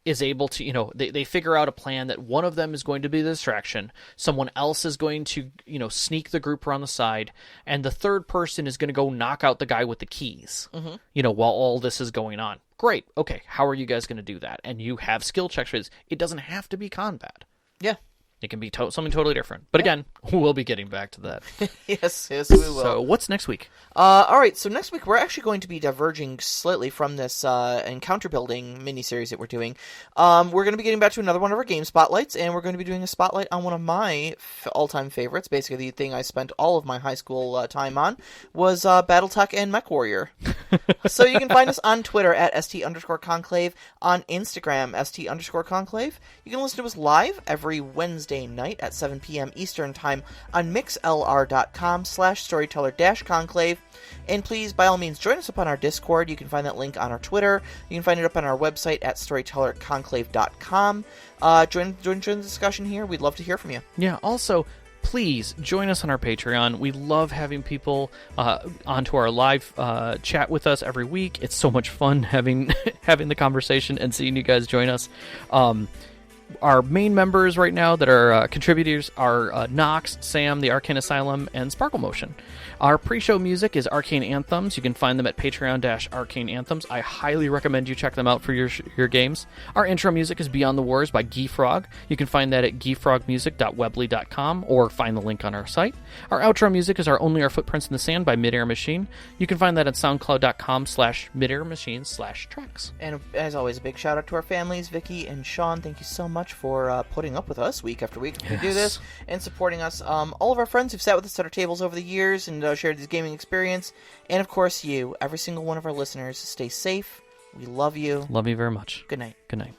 is able to, they figure out a plan that one of them is going to be the distraction, someone else is going to, sneak the group around the side, and the third person is going to go knock out the guy with the keys, while all this is going on. Great. Okay, how are you guys going to do that? And you have skill checks for this. It doesn't have to be combat. Yeah. It can be something totally different. But again, we'll be getting back to that. Yes, we will. So what's next week? All right, so next week we're actually going to be diverging slightly from this encounter building miniseries that we're doing. We're going to be getting back to another one of our game spotlights, and we're going to be doing a spotlight on one of my all-time favorites. Basically, the thing I spent all of my high school time on was Battletech and MechWarrior. So you can find us on Twitter at @ST_Conclave, on Instagram, @ST_Conclave. You can listen to us live every Wednesday night at 7 p.m. Eastern Time on mixlr.com/storyteller-conclave. And please, by all means, join us up on our Discord. You can find that link on our Twitter. You can find it up on our website at storytellerconclave.com. Join the discussion here. We'd love to hear from you. Yeah, also, please join us on our Patreon. We love having people onto our live chat with us every week. It's so much fun having the conversation and seeing you guys join us. Our main members right now that are contributors are Nox, Sam, the Arcane Asylum, and Sparkle Motion. Our pre-show music is Arcane Anthems. You can find them at Patreon-Arcane Anthems. I highly recommend you check them out for your games. Our intro music is Beyond the Wars by Geefrog. You can find that at geefrogmusic.weebly.com or find the link on our site. Our outro music is Only Our Footprints in the Sand by Midair Machine. You can find that at soundcloud.com/midairmachine/tracks. And as always, a big shout out to our families, Vicky and Sean. Thank you so much for putting up with us week after week as we do this and supporting us. All of our friends who've sat with us at our tables over the years and shared this gaming experience. And of course you, every single one of our listeners. Stay safe. We love you. Love you very much. Good night. Good night.